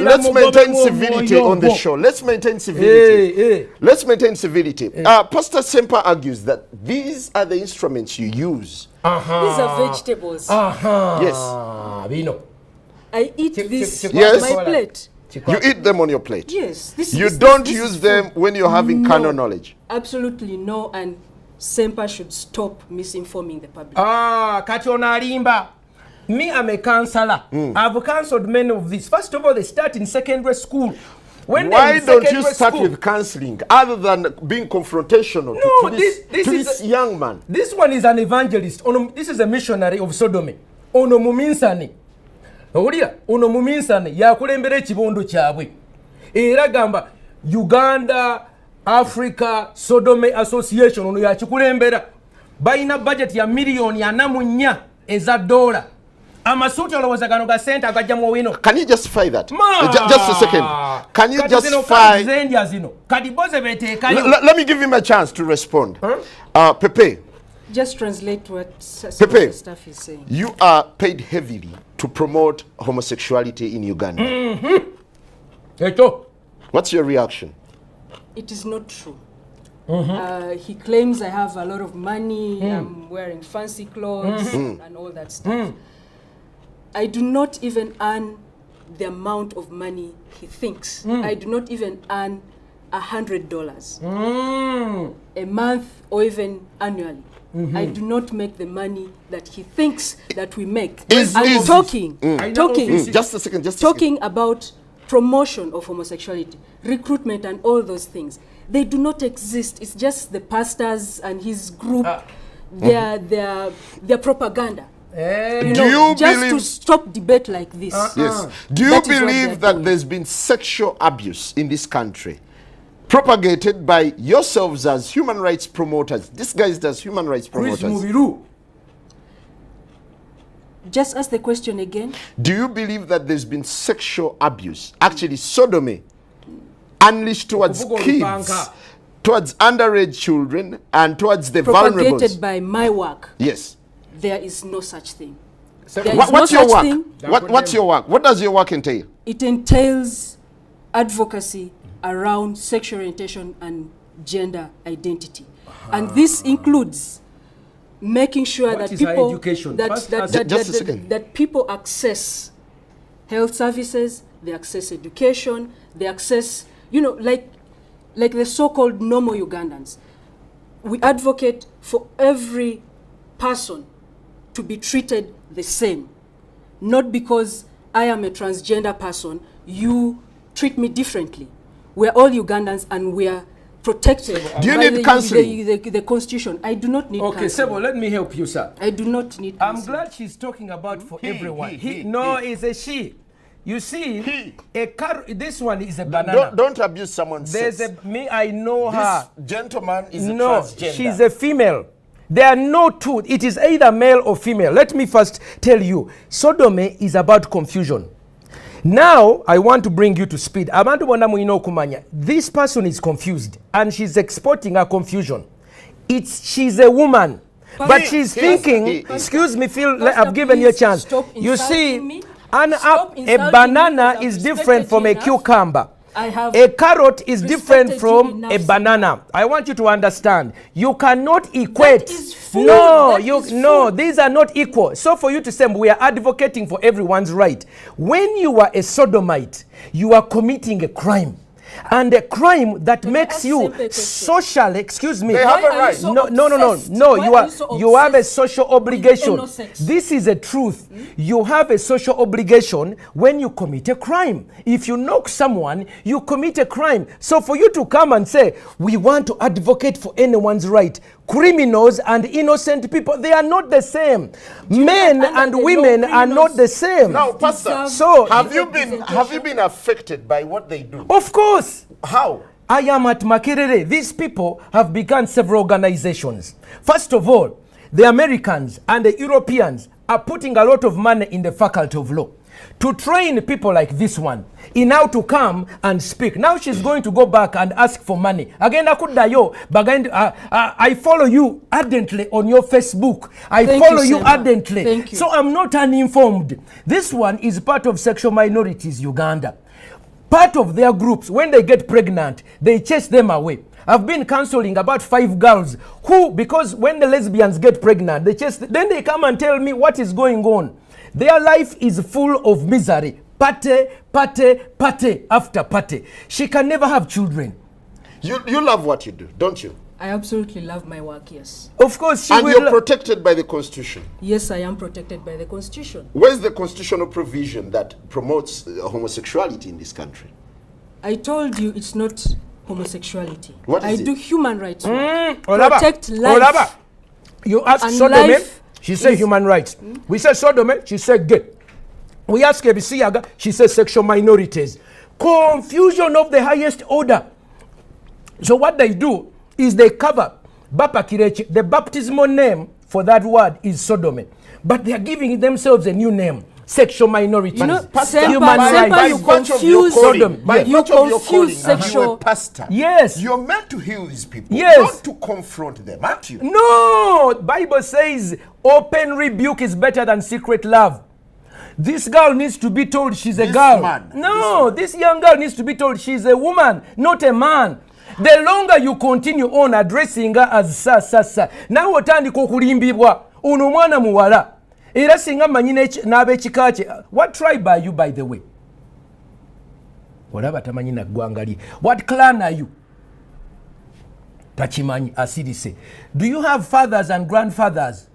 let's maintain civility on the show. Let's maintain civility. Pastor Sempa argues that these are the instruments you use. These are vegetables. Yes. Vino. I eat this on my plate. You eat them on your plate? Yes. You don't use them when you're having carnal knowledge? Absolutely no, and Sempa should stop misinforming the public. Kati onalimba. Me, I'm a counselor. I've counseled many of these. First of all, they start in secondary school. Why don't you start with counseling other than being confrontational to this young man? This one is an evangelist. This is a missionary of Sodomy. Ono muminsani. Owulira ono muminsani yakulembera ekibondo kyabwe. Era gamba Uganda Africa Sodomy Association ono yakikulembera balina budget ya miliyoni 44 eza dola. Amasuuti olowooza gano ga sente agajja mu wino. Can you justify that? Just a second. Can you justify? Let me give him a chance to respond. Pepe. Just translate what Pepe, the staff is saying. You are paid heavily to promote homosexuality in Uganda. What's your reaction? It is not true. He claims I have a lot of money, I'm wearing fancy clothes and all that stuff. I do not even earn the amount of money he thinks. I do not even earn $100 a month or even annually. I do not make the money that he thinks that we make. I'm talking just a second, talking about promotion of homosexuality, recruitment and all those things. They do not exist. It's just the pastors and his group, their propaganda. Just to stop debate like this. Yes. Do you believe that there's been sexual abuse in this country propagated by yourselves as human rights promoters? This guy does human rights promoters. Just ask the question again. Do you believe that there's been sexual abuse, actually sodomy, unleashed towards kids, towards underage children, and towards the vulnerable? Propagated by my work. Yes. There is no such thing. What's your work? What's your work? What does your work entail? It entails advocacy around sexual orientation and gender identity. And this includes making sure that people that people access health services, they access education, they access, like the so-called normal Ugandans. We advocate for every person to be treated the same. Not because I am a transgender person, you treat me differently. We're all Ugandans and we are protected. Do you need counseling? The Constitution. I do not need counseling. Okay, Sebo, let me help you, sir. I do not need counseling. I'm glad she's talking about for everyone. It's a she. You see, this one is a banana. Don't abuse someone's sex. I know her. This gentleman is a transgender. She's a female. There are no two. It is either male or female. Let me first tell you, sodomy is about confusion. Now, I want to bring you to speed. This person is confused and she's exporting her confusion. She's a woman, but she's thinking, excuse me, Phil, I've given you a chance. You see, a banana is different from a cucumber. A carrot is different from a banana. I want you to understand. You cannot equate. These are not equal. So for you to say we are advocating for everyone's right. When you are a sodomite, you are committing a crime. And a crime that makes you social, excuse me. They have a right. No. You have a social obligation. This is a truth. You have a social obligation when you commit a crime. If you knock someone, you commit a crime. So for you to come and say, we want to advocate for anyone's right, criminals and innocent people, they are not the same. Men and women are not the same. Now, Pastor, so have you been affected by what they do? Of course. How? I am at Makerere. These people have begun several organizations. First of all, the Americans and the Europeans are putting a lot of money in the Faculty of Law to train people like this one in how to come and speak. Now she's going to go back and ask for money. Again, I follow you ardently on your Facebook. I follow you ardently. Thank you. So I'm not uninformed. This one is part of Sexual Minorities Uganda. Part of their groups, when they get pregnant, they chase them away. I've been counseling about 5 girls who, because when the lesbians get pregnant, then they come and tell me what is going on. Their life is full of misery. Pate after pate. She can never have children. You love what you do, don't you? I absolutely love my work, yes. Of course. And you're protected by the Constitution. Yes, I am protected by the Constitution. Where's the constitutional provision that promotes homosexuality in this country? I told you it's not homosexuality. What is I it? do human rights. Protect life. You ask sodomy, she said human rights. We say sodomy, she said gay. We ask Ebisiyaga, she says sexual minorities. Confusion of the highest order. So what they do is they cover Bapa Kirechi. The baptismal name for that word is sodomy. But they are giving themselves a new name. Sexual minorities. You know, Pastor, Semper, human Semper, rights. you by virtue of your confuse calling, Sodom. by Yes. You virtue of your calling, confuse you're a sexual. pastor. Yes. You're meant to heal these people, Yes. not to confront them, aren't you? No, Bible says open rebuke is better than secret love. This girl needs to be told she's a This girl. man, No, this young girl needs to be told she's a woman, not a man. The longer you continue on addressing her as sa, nawe otandika okulimbibwa ono mwana muwala. Era singa manyi n'ab'ekika kye. What tribe are you, by the way? Olaba tamanyi na ggwanga lye. What clan are you? Tachimanyi asirise. Do you have fathers and grandfathers?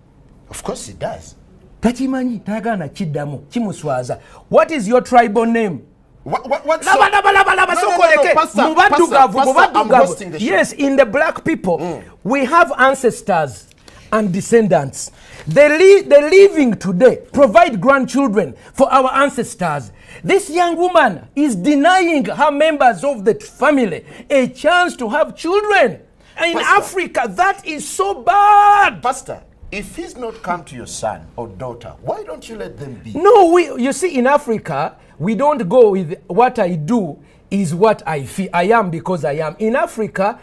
Of course it does. Tachimanyi tagana kiddamu kimuswaza. What is your tribal name? What's Laba, sokoleke. Pastor, Mubaddugavu, I'm hosting the show. Yes, in the black people, we have ancestors and descendants. The living today provide grandchildren for our ancestors. This young woman is denying her members of the family a chance to have children. In Pastor. Africa, that is so bad. Pastor, if he's not come to your son or daughter, why don't you let them be? No, you see, in Africa, we don't go with what I do is what I feel. I am because I am. In Africa,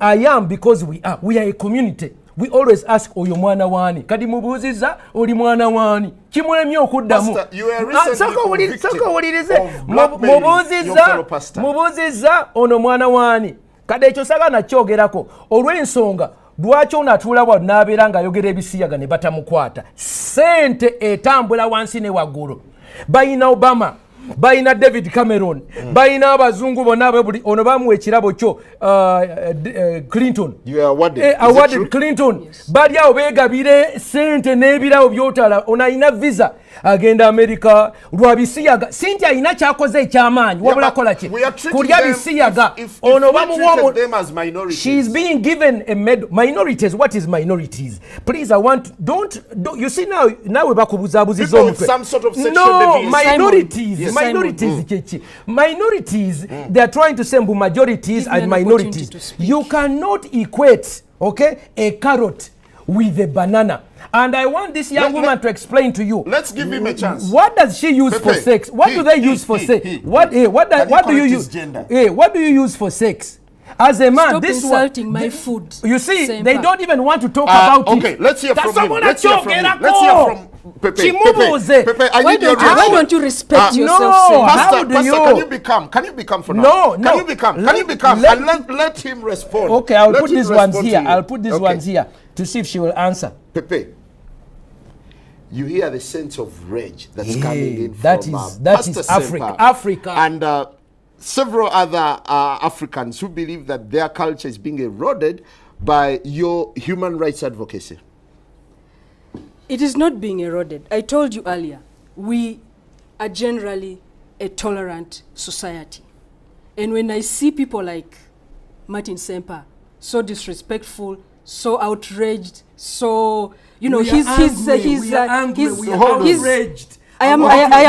I am because we are. We are a community. We always ask, oyo mwana wani. Kadi mubuziza, oli mwana wani. Kimulemi okuddamu. Pastor, you were recently convicted of blackmailing your fellow pastor. Mubuziza, ono mwana wani. Kadi ekyo sagana kyogerako. Olw'ensonga, lwaki onatuula wa n'abeera ng'ayogera ebisiyaga ne batamukwata. Sente etambula wansi ne waggulu. Bayina Obama, bayina David Cameron, bayina abazungu bonna buli ono bamuwa ekirabo kyo Clinton. You are awarded. Is it true? Awarded Clinton. Yes. Bali awo beegabire sente n'ebirawo by'otala. Ono alina visa agenda America lwa bisiyaga. Sente alina kyakoze eky'amaanyi. Wabula kola ki? We are treating Kulya them, bisiyaga. if Ono we bamuwa treated them as minorities. She's being given a medal. Minorities, what is minorities? Please, I want, don't you see now we bakubuzabuziza People with omutwe. some sort of sexual No, deviation. minorities, Yes. minorities, chechi. Minorities, they are trying to say majorities Give me and an opportunity minorities. to speak. You cannot equate, okay, a carrot with a banana. And I want this young woman to explain to you. Let's give him a chance. What does she use for Pepe, sex? What do they use for sex? What do you correct his use? gender? What do you use for sex? As a man, Stop this insulting one, my food. You see, Semper. they don't even want to talk about it. Okay, let's hear from him. Tasobola Let's hear from him. kyogera Let's hear ko. from Pepe. Kimubuze. Pepe, I Why need your don't you respect yourself, no. Semper? How Pastor, do Pastor, you- can you become for now? No, Can no. you become? Can Let- you become? let- And let him respond. Okay, I'll Let put him these ones respond to here. you. I'll put these Okay. ones here to see if she will answer. Pepe, you hear the sense of rage that's coming in that from is- that Pastor is Africa. Semper Africa. and several other Africans who believe that their culture is being eroded by your human rights advocacy. It is not being eroded. I told you earlier, we are generally a tolerant society. And when I see people like Martin Semper, so disrespectful, so outraged, so, you know, We are outraged. I am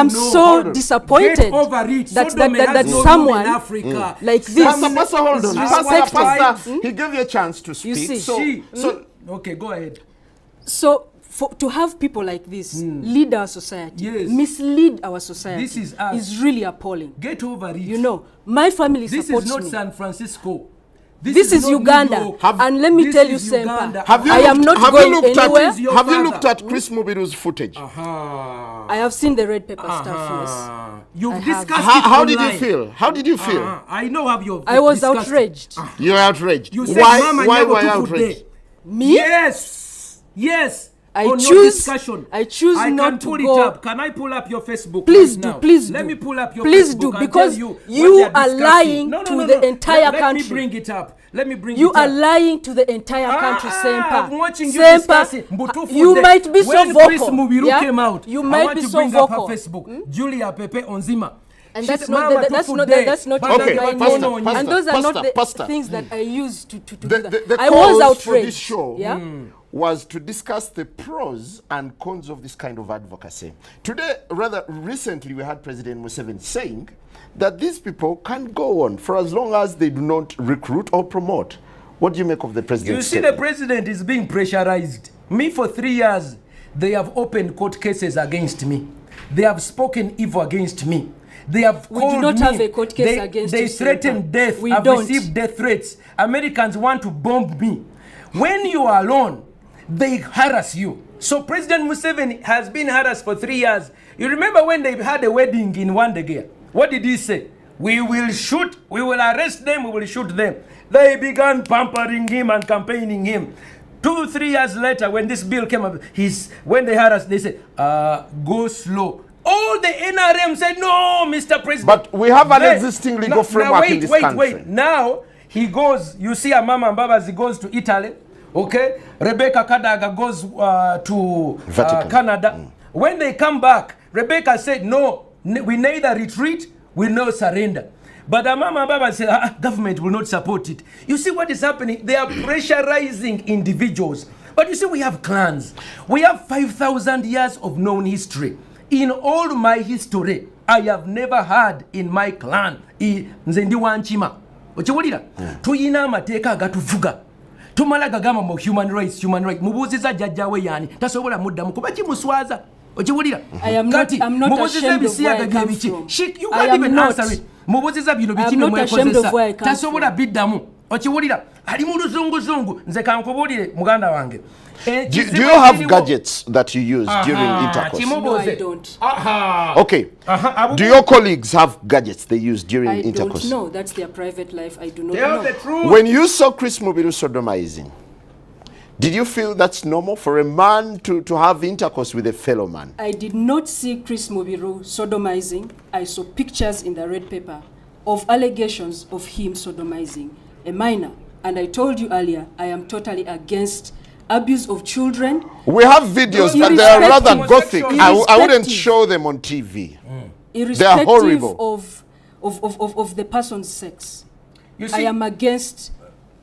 Hold so on. disappointed Get over it. that Sodom has that no room someone in Africa. like this Pastor, hold on. Disrespectful. Pastor, he gave you a chance to speak. see. So, Okay, go ahead. So to have people like this lead our society, Yes. mislead our society, This is us. really appalling. Get over it. You know, my family this supports is not me. San Francisco. This is not New Uganda. York. And let me This tell you, is Semper, Uganda. have you I am not have going you looked anywhere. At, have you Your looked father. at Chris Mubiru's footage? I have seen the red pepper stuff, yes. You've I have. discussed How it did you online. feel? How did you feel? I know how you. I was outraged. You were outraged. You said, why Mama, why never were you took food outraged? there. Me? Yes. I On your choose- discussion. I choose I not can to pull go- it up. Can I pull up your Facebook? Please right do, now? please Let do. me pull up your Please Facebook do, and because tell you you what they are discussing. lying No, to no, the no. entire Let me country. bring it up. Let me bring You it are up. lying to the entire country, Semper. I'm watching you Semper, discussing Mbutufu you Day. might be so When vocal. Chris Mubiru yeah? came out, You I might want be to so bring vocal. up her Facebook. Julia Pepe Onzima. And She that's said, not "Mama, the, that's Tufu not Day." the, that's not But Okay, my Pastor, name. Pastor, And those are not the Pastor. things that I use to do that. The I was calls for outraged. this show Yeah? was to discuss the pros and cons of this kind of advocacy. Today, rather recently, we had President Museveni saying that these people can go on for as long as they do not recruit or promote. What do you make of the president's You see, statement? the president is being pressurized. Me, for 3 years, they have opened court cases against me. They have spoken evil against me. They have We called do not me. have a court case against They you, threaten Senator. death. We I've don't. received death threats. Americans want to bomb me. When you are alone, they harass you. So President Museveni has been harassed for 3 years. You remember when they had a wedding in Wandegea? What did he say? We will shoot, we will arrest them, we will shoot them. They began pampering him and campaigning him. 2-3 years later, when this bill came up, when they harassed, they said, go slow. All the NRM said, no, Mr. President. But we have an Then- existing legal framework in this country. Wait. Now, he goes, you see Amama Mbabas, he goes to Italy, okay? Rebecca Kadaga goes to Vatican. Canada. When they come back, Rebecca said, no, we neither retreat, we no surrender. But Amama Mbabas said, government will not support it. You see what is happening? They are pressurizing individuals. But you see, we have clans. We have 5,000 years of known history. In all my history, I have never had in my clan, nze ndi wanchima. Okiwulira? Tuyina amateeka agatuvuga. Tumala gagamba mu human rights. Mubuuziza jjajjaawe yaani. Tasobola muddamu kuba kimuswaza. Okiwulira? I'm not mubuuziza ashamed of where I ebisiyaga come bye biki. from. You I can't am even not. answer it. Mubuuziza bino biki I'm not ashamed of where I mwekozesa. come Tasobola biddamu. Okiwulira? Ali mu luzunguzungu. Nze kankubuulire muganda wange. Do you have gadgets that you use during intercourse? No, I don't. Okay. Do your colleagues have gadgets they use during I intercourse? don't know. That's their private life. I do not Tell know. the truth. When you saw Chris Mubiru sodomizing, did you feel that's normal for a man to have intercourse with a fellow man? I did not see Chris Mubiru sodomizing. I saw pictures in the red paper of allegations of him sodomizing a minor. And I told you earlier, I am totally against abuse of children. We have videos, but they are rather Irrespective. gothic. I wouldn't Irrespective. show them on TV. Irrespective horrible. of the person's sex. You I see, am against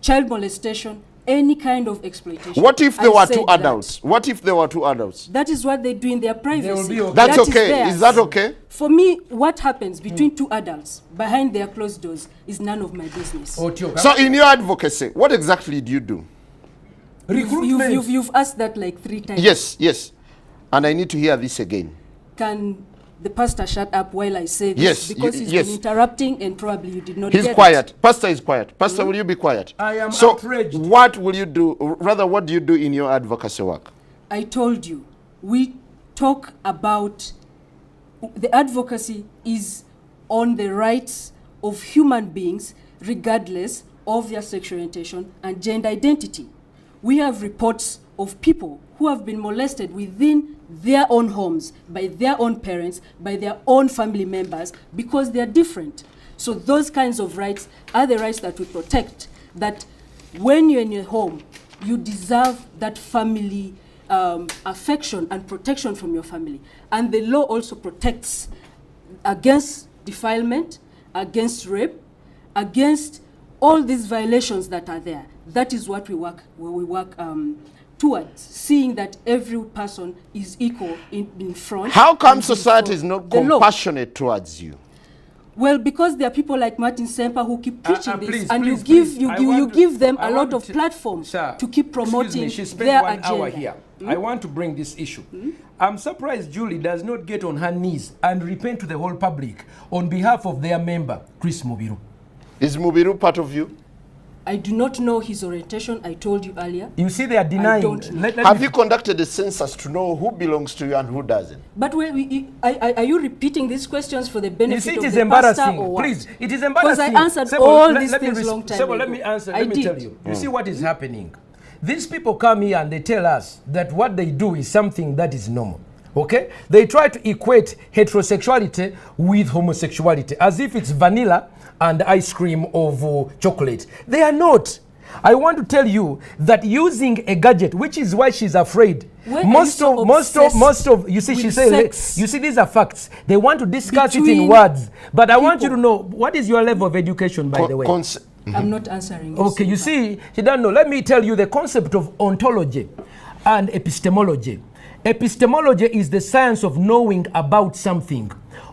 child molestation, any kind of exploitation. What if they I were said two that. adults? What if they were two adults? That is what they do in their privacy. be okay. That's That okay. theirs. Is that okay? For me, what happens between two adults behind their closed doors is none of my business. Otio. So in your advocacy, what exactly do you do? Recruitment. You've asked that like 3 times. Yes. And I need to hear this again. Can the pastor shut up while I say this? Yes, Because he's yes. been interrupting and probably you did not He's get it. quiet. Pastor is quiet. Pastor, will you be quiet? I am so outraged. what will you do? Rather, what do you do in your advocacy work? I told you, we talk about the advocacy is on the rights of human beings regardless of their sexual orientation and gender identity. We have reports of people who have been molested within their own homes, by their own parents, by their own family members, because they are different. So those kinds of rights are the rights that we protect, that when you're in your home, you deserve that family affection and protection from your family. And the law also protects against defilement, against rape, against all these violations that are there. That is what we work towards, seeing that every person is equal in front. How come and society before is not the law. compassionate towards you? Well, because there are people like Martin Semper who keep preaching this, please, and please, you please. I you want to- give them I a lot want of to- platform Sir, to keep excuse promoting me, she spent their 1 hour agenda. here. I want to bring this issue. I'm surprised Julie does not get on her knees and repent to the whole public on behalf of their member, Chris Mubiru. Is Mubiru part of you? I do not know his orientation. I told you earlier. You see, they are denying. don't know. Let Have me- you conducted a census to know who belongs to you and who doesn't? But are you repeating these questions for the You benefit see, it of is the embarrassing. pastor or what? Please, it is Because embarrassing. I answered Sebo, all let- these let me things res- long time Sebo, ago. let me answer. I Let me did. tell you. You see what is happening? These people come here and they tell us that what they do is something that is normal. Okay? They try to equate heterosexuality with homosexuality as if it's vanilla and ice cream of chocolate. They are not. I want to tell you that using a gadget, which is why she's afraid. Why are you so obsessed You see, she with says, sex? you see, these are facts. They want to discuss it in Between words. But I want you to people. know, what is your level of education, by the way? I'm not answering. Okay, you see, you don't know. Let me tell you the concept of ontology and epistemology. Epistemology is the science of knowing about something.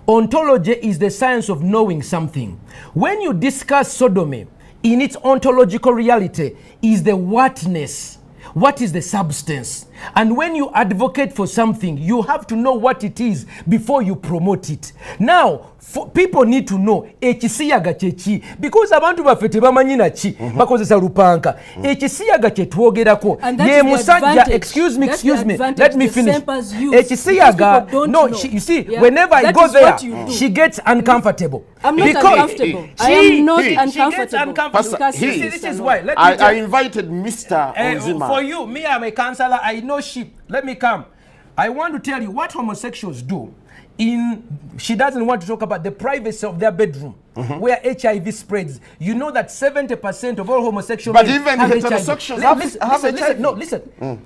Ontology is the science of knowing something. When you discuss sodomy, in its ontological reality is the whatness. What is the substance? And when you advocate for something, you have to know what it is before you promote it. Now, people need to know ekisiyaga chechi, because abantu baffe tebamanyi naki bakozesa lupanka. Ekisiyaga kye twogerako ye musajja. Excuse me, let me finish. Ekisiyaga, no, you see, whenever I go there, she gets uncomfortable. I'm not uncomfortable. I am not uncomfortable. This is why. I invited Mr. Onzima. For you, me, I'm a counselor. I know sheep. Let me come. I want to tell you what homosexuals do. She doesn't want to talk about the privacy of their bedroom, where HIV spreads. You know that 70% of all homosexual men even have heterosexuals HIV. HIV. No, listen.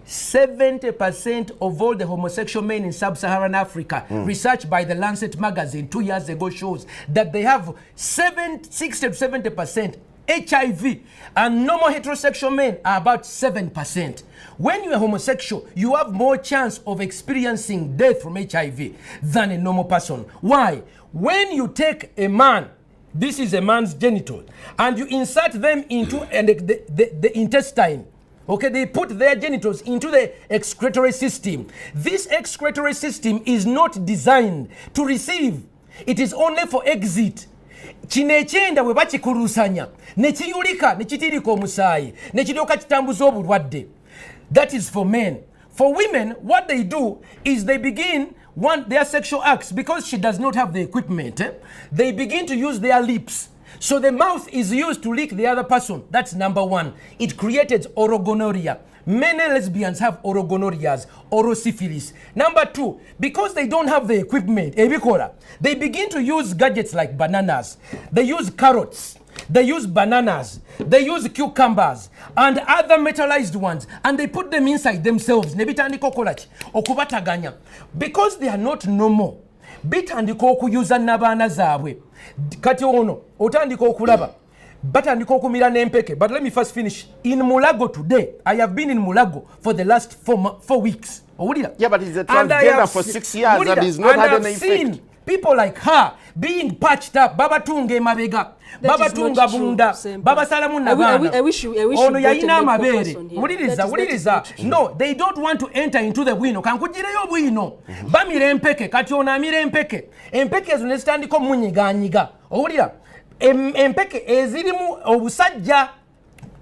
70% of all the homosexual men in sub-Saharan Africa, research by the Lancet magazine 2 years ago shows that they have 60 to 70% HIV, and normal heterosexual men are about 7%. When you're homosexual, you have more chance of experiencing death from HIV than a normal person. Why? When you take a man, this is a man's genital, and you insert them into the intestine, okay, they put their genitals into the excretory system. This excretory system is not designed to receive. It is only for exit. Kino ekyenda bwe bakikulusanya ne kiyulika ne kitirika omusaayi ne kiryoka kitambuza obulwadde. That is for men. For women, what they do is they begin their sexual acts, because she does not have the equipment. They begin to use their lips. So the mouth is used to lick the other person. That's number one. It created orogonorrhea. Many lesbians have orogonorrheas, orosyphilis. Number two, because they don't have the equipment, they begin to use gadgets like bananas. They use carrots. They use bananas. They use cucumbers and other metallized ones, and they put them inside themselves. Because they are not normal. Bitandika okuyuza n'abaana zaabwe. Kati ono otandika okulaba batandika okumira n'empeke. But let me first finish. In Mulago today, I have been in Mulago for the last 4 weeks. Yeah, but he's a transgender for 6 years and he's not had any effect. People like her being patched up. Baba tunga emabega, baba tunga bunda, baba salamu nabana. I wish you ono yayina amabere. Muliriza. No, they don't want to enter into the bwino. Kankujireyo bwino. Bamire empeke, kati ono amire empeke. Empeke ezo nezitandika omunyiganyiga. Owulira? Empeke ezirimu obusajja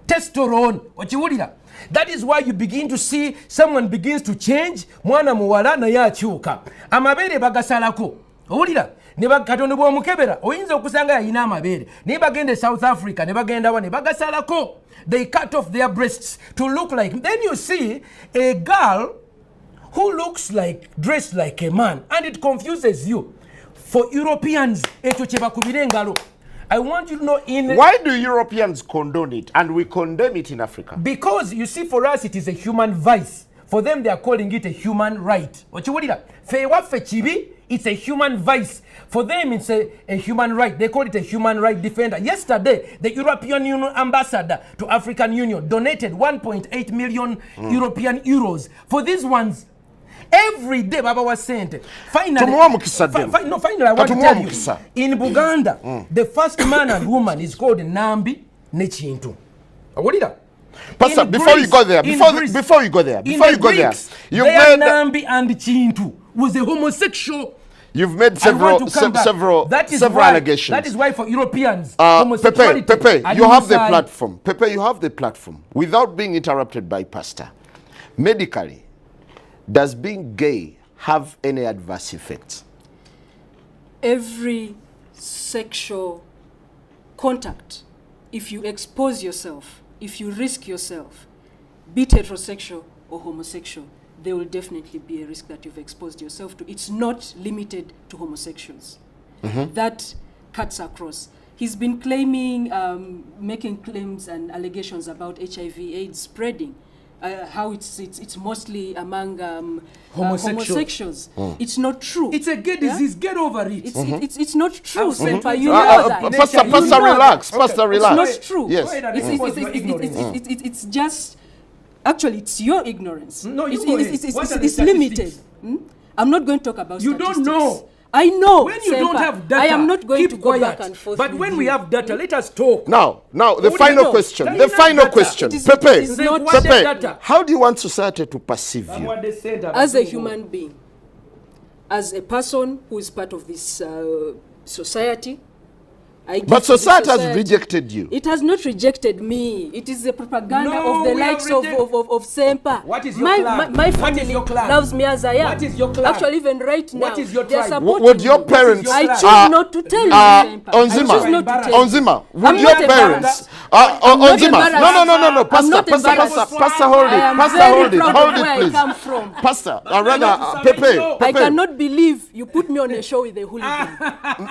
testosterone. Okiwulira? That is why you begin to see someone begins to change. Mwana muwala naye akyuka. Amabere bagasalako. Owulira? Ne bakatono bw'omukebera oyinza okusanga yayina amabere naye bagende South Africa ne bagenda wa ne bagasalako. They cut off their breasts to look like. Then you see a girl who looks like, dressed like a man, and it confuses you. For Europeans, ekyo kye bakubira engalo. I want you to know why do Europeans condone it and we condemn it in Africa? Because you see, for us it is a human vice. For them they are calling it a human right. Okiwulira? Fe waffe kibi, it's a human vice. For them it's a human right. They call it a human right defender. Yesterday, the European Union ambassador to African Union donated 1.8 million European euros for these ones. Every day Baba was sent. Finally, finally I want to tell you, in Buganda, the first man and woman is called Nambi Nechintu. What is that? Pastor, before you go there, you've made Nambi and Chintu was a homosexual. You've made several allegations. That is why for Europeans, homosexuality. Pepe, you have the platform. Pepe, you have the platform. Without being interrupted by Pastor, medically, does being gay have any adverse effects? Every sexual contact, if you expose yourself, if you risk yourself, be it heterosexual or homosexual, there will definitely be a risk that you've exposed yourself to. It's not limited to homosexuals. That cuts across. He's been claiming, making claims and allegations about HIV/AIDS spreading. how it's mostly among Homosexuals. It's not true. It's a gay disease. Get over it. It's not true, I've said Sempa. it. You know that. Pastor, relax. Pastor, relax. It's not true. Yes. It's just, actually, it's your ignorance. No, you go ahead. What are the it's limited. statistics? I'm not going to talk about You statistics. don't know. I know. When you Sempa, don't have data, I am not going keep to go quiet. back and forth. But with when you. we have data, let us talk. Now, the What do you final know? question. Tell The me that final data. question. It is Pepe, not data. how do you want society to perceive you? As a human being, as a person who is part of this society, I give But to this society has rejected you. It has not rejected me. It is the propaganda No, of the we have likes of Sempa. What is your my, clan? My What is family your clan? loves me as I am. What is your clan? Actually, even right now, What is your they are tribe? supporting Would your me. parents... I choose clan? not to tell you, Sempa. I choose not to tell you. Onzima, would I'm your not parents... embarrassed. I'm not Onzima, embarrassed. no. I'm Pastor, not embarrassed. Pastor, hold I it. am Pastor, very hold it. proud Hold of it, where I please. come from. Pastor, not Pepe, so. I Pepe, cannot believe you put me on a show with a hooligan.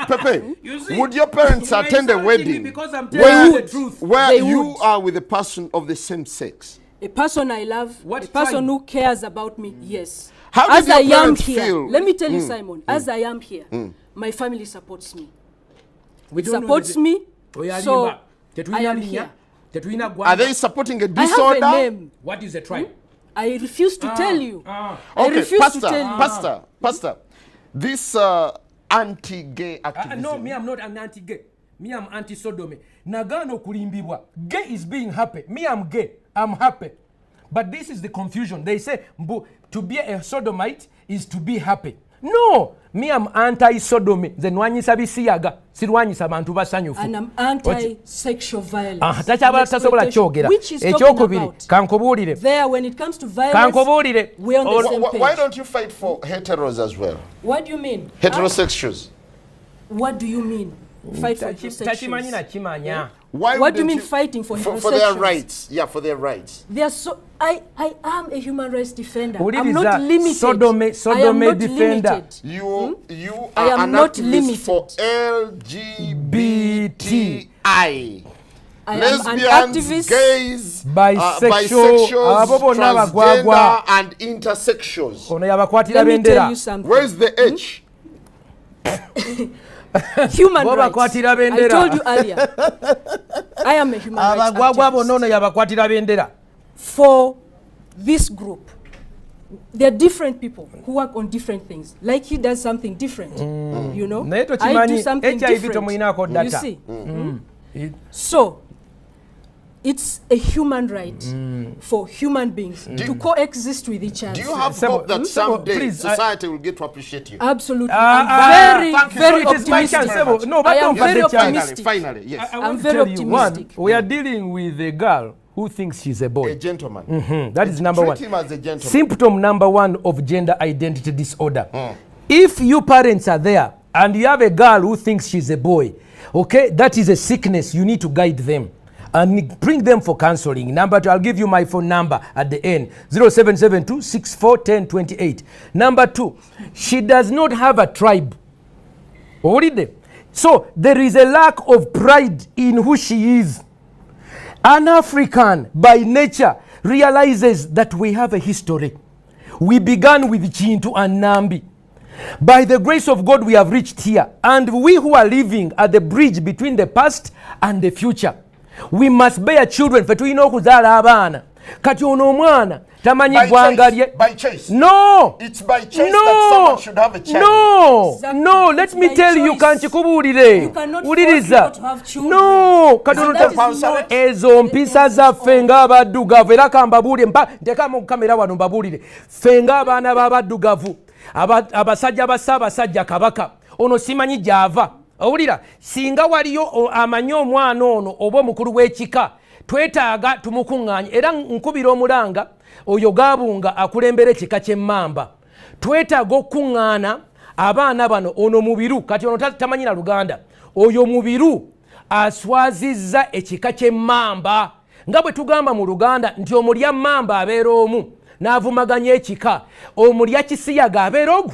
Pepe, You see, would your parents you are attend a insulting me wedding because I'm telling you the truth. where They you would. are with a person of the same sex? A person I love, What a person tribe? who cares about me, yes. How As did I your am parents here, feel? let me tell you, Simon, as I am here, my family supports me. We It don't know supports the- me, Oya so Limba. Tetulina I am linya, here. tetulina Are gwanga. they supporting a I have disorder? a name. What is the tribe? I refuse to tell you. I Okay, refuse Pastor, to tell you. Pastor, this anti-gay activism. No, me, I'm not an anti-gay. Me, I'm anti-sodomy. Nagano kulimbibwa. Gay is being happy. Me, I'm gay. I'm happy. But this is the confusion. They say to be a sodomite is to be happy. No, me, I'm anti-sodomy. Zenwanyisa bisiyaga. Sirwanyisa bantu basanyufu. And I'm anti-sexual violence. Takyabala tasobola kyogera. Which is talking Ekyokubiri about. kankubuulire. There, when it comes to violence, Kankubuulire. we're on the same page. Why don't you fight for heteros as well? What do you mean? Heterosexuals. What do you mean? Fight for Takimanyi heterosexuals. nakimanya. Why What do you wouldn't mean fighting for for their heterosexuals? rights? Yeah, for their rights. They are so. I am a human rights defender. I'm Uliriza, not limited. Sodomy I am not defender. limited. You I are am an not activist limited. for LGBTI. I am an Lesbians, activist. gays, Bisexual, abo bonna transgender, bagwagwa. and intersexuals. Ono yabakwatira Let me tell bendera. you something. Where's the H? Human Bo rights. bakwatira I bendera. told you earlier. I am a human rights Abagwagwa activist. bonna ono yabakwatira bendera. For this group, there are different people who work on different things. Like he does something different, you know. Naye I do tokimanyi something HIV different. tomuyinaako You data. see. So, it's a human right for human beings to coexist with each other. Do you have Sebo, hope that Sebo, someday please, society will get to appreciate you? Absolutely. thank I'm you. very So it is my optimistic. chance, Sebo. No, I but am don't very forget the chance. optimistic. Finally, yes. I want I'm to very tell you, one, optimistic. we are dealing with a girl who thinks she's a boy. A gentleman. That is number one. Treat him as a gentleman. Symptom number one of gender identity disorder. If you parents are there and you have a girl who thinks she's a boy, okay, that is a sickness. You need to guide them and bring them for counseling. Number two, I'll give you my phone number at the end, 0772 641028. Number two, she does not have a tribe. Already. So there is a lack of pride in who she is. An African by nature realizes that we have a history. We began with Chintu and Nambi. By the grace of God, we have reached here. And we who are living at the bridge between the past and the future, we must bear children. Fe tulina okuzaala abaana. Kati ono omwana tamanyi ggwanga lye. By choice. No! It's by choice that someone should have a child. No! Exactly. No! Let It's me by tell you, choice. kankikubuulire. You cannot Wuliriza. force people to have children. No! And that is not Ezo mpisa zaffe ng'abaddugavu era kambabuulire ntekamu kamera wano mbabuulire ffe ng'abaana b'abaddugavu abasajja ba Ssaabasajja Kabaka ono simanyi gy'ava owulira singa waliyo amanyi omwana ono oba omukulu w'ekika twetaaga tumukuŋŋaanye era nkubira omulanga oyo Gaabunga akulembera ekika ky'Emmamba twetaaga okuŋŋaana abaana bano ono mubiru kati ono tamanyi na Luganda oyo mubiru aswazizza ekika ky'Emmamba nga bwe tugamba mu Luganda nti omulya Mmamba abeera omu n'avumaganya ekika omulya Kisiyaga abeera ogu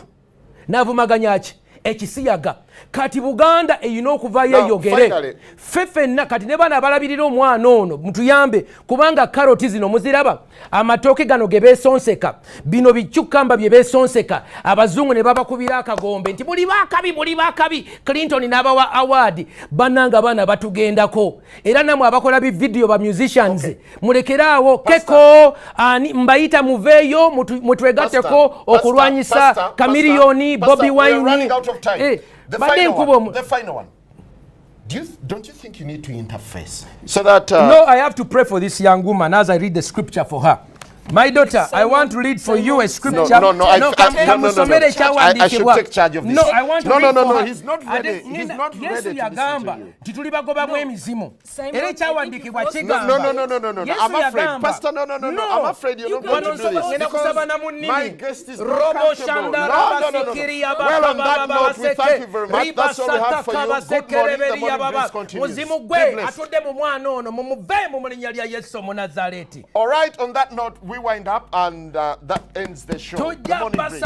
n'avumaganya ki ekisiyaga kati Buganda eyina okuvayo Now, eyogere finally. ffe ffenna kati ne bana abalabirira omwana ono mutuyambe kubanga karoti zino muziraba amatooke gano ge beesonseka bino bicyukamba bye beesonseka abazungu ne babakubira akagombe nti buli baakabi Clinton n'abawa award bannanga baana batugendako era namwe abakola bividiyo ba musicians mulekeraawo keko ani mbayita muveeyo mutwegatteko okulwanyisa Chameleone Bobby Wine The final one. Don't you think you need to interface so that No, I have to pray for this young woman as I read the scripture for her. My daughter, I want to read for you a scripture. No. I should take charge of this. No, I want to read for her. He's not ready. He's not ready to listen to you. Tituli bagobamu emizimu. Era ekyawandiikibwa No. I'm afraid. Pastor, no. I'm afraid you're not going to do this. Because my guest is not comfortable. No. Well, on that note, we thank you very much. That's all we have for you. Good morning. The morning breeze continues. Be blessed. All right, on that note, we wind up and that ends the show. The morning breeze.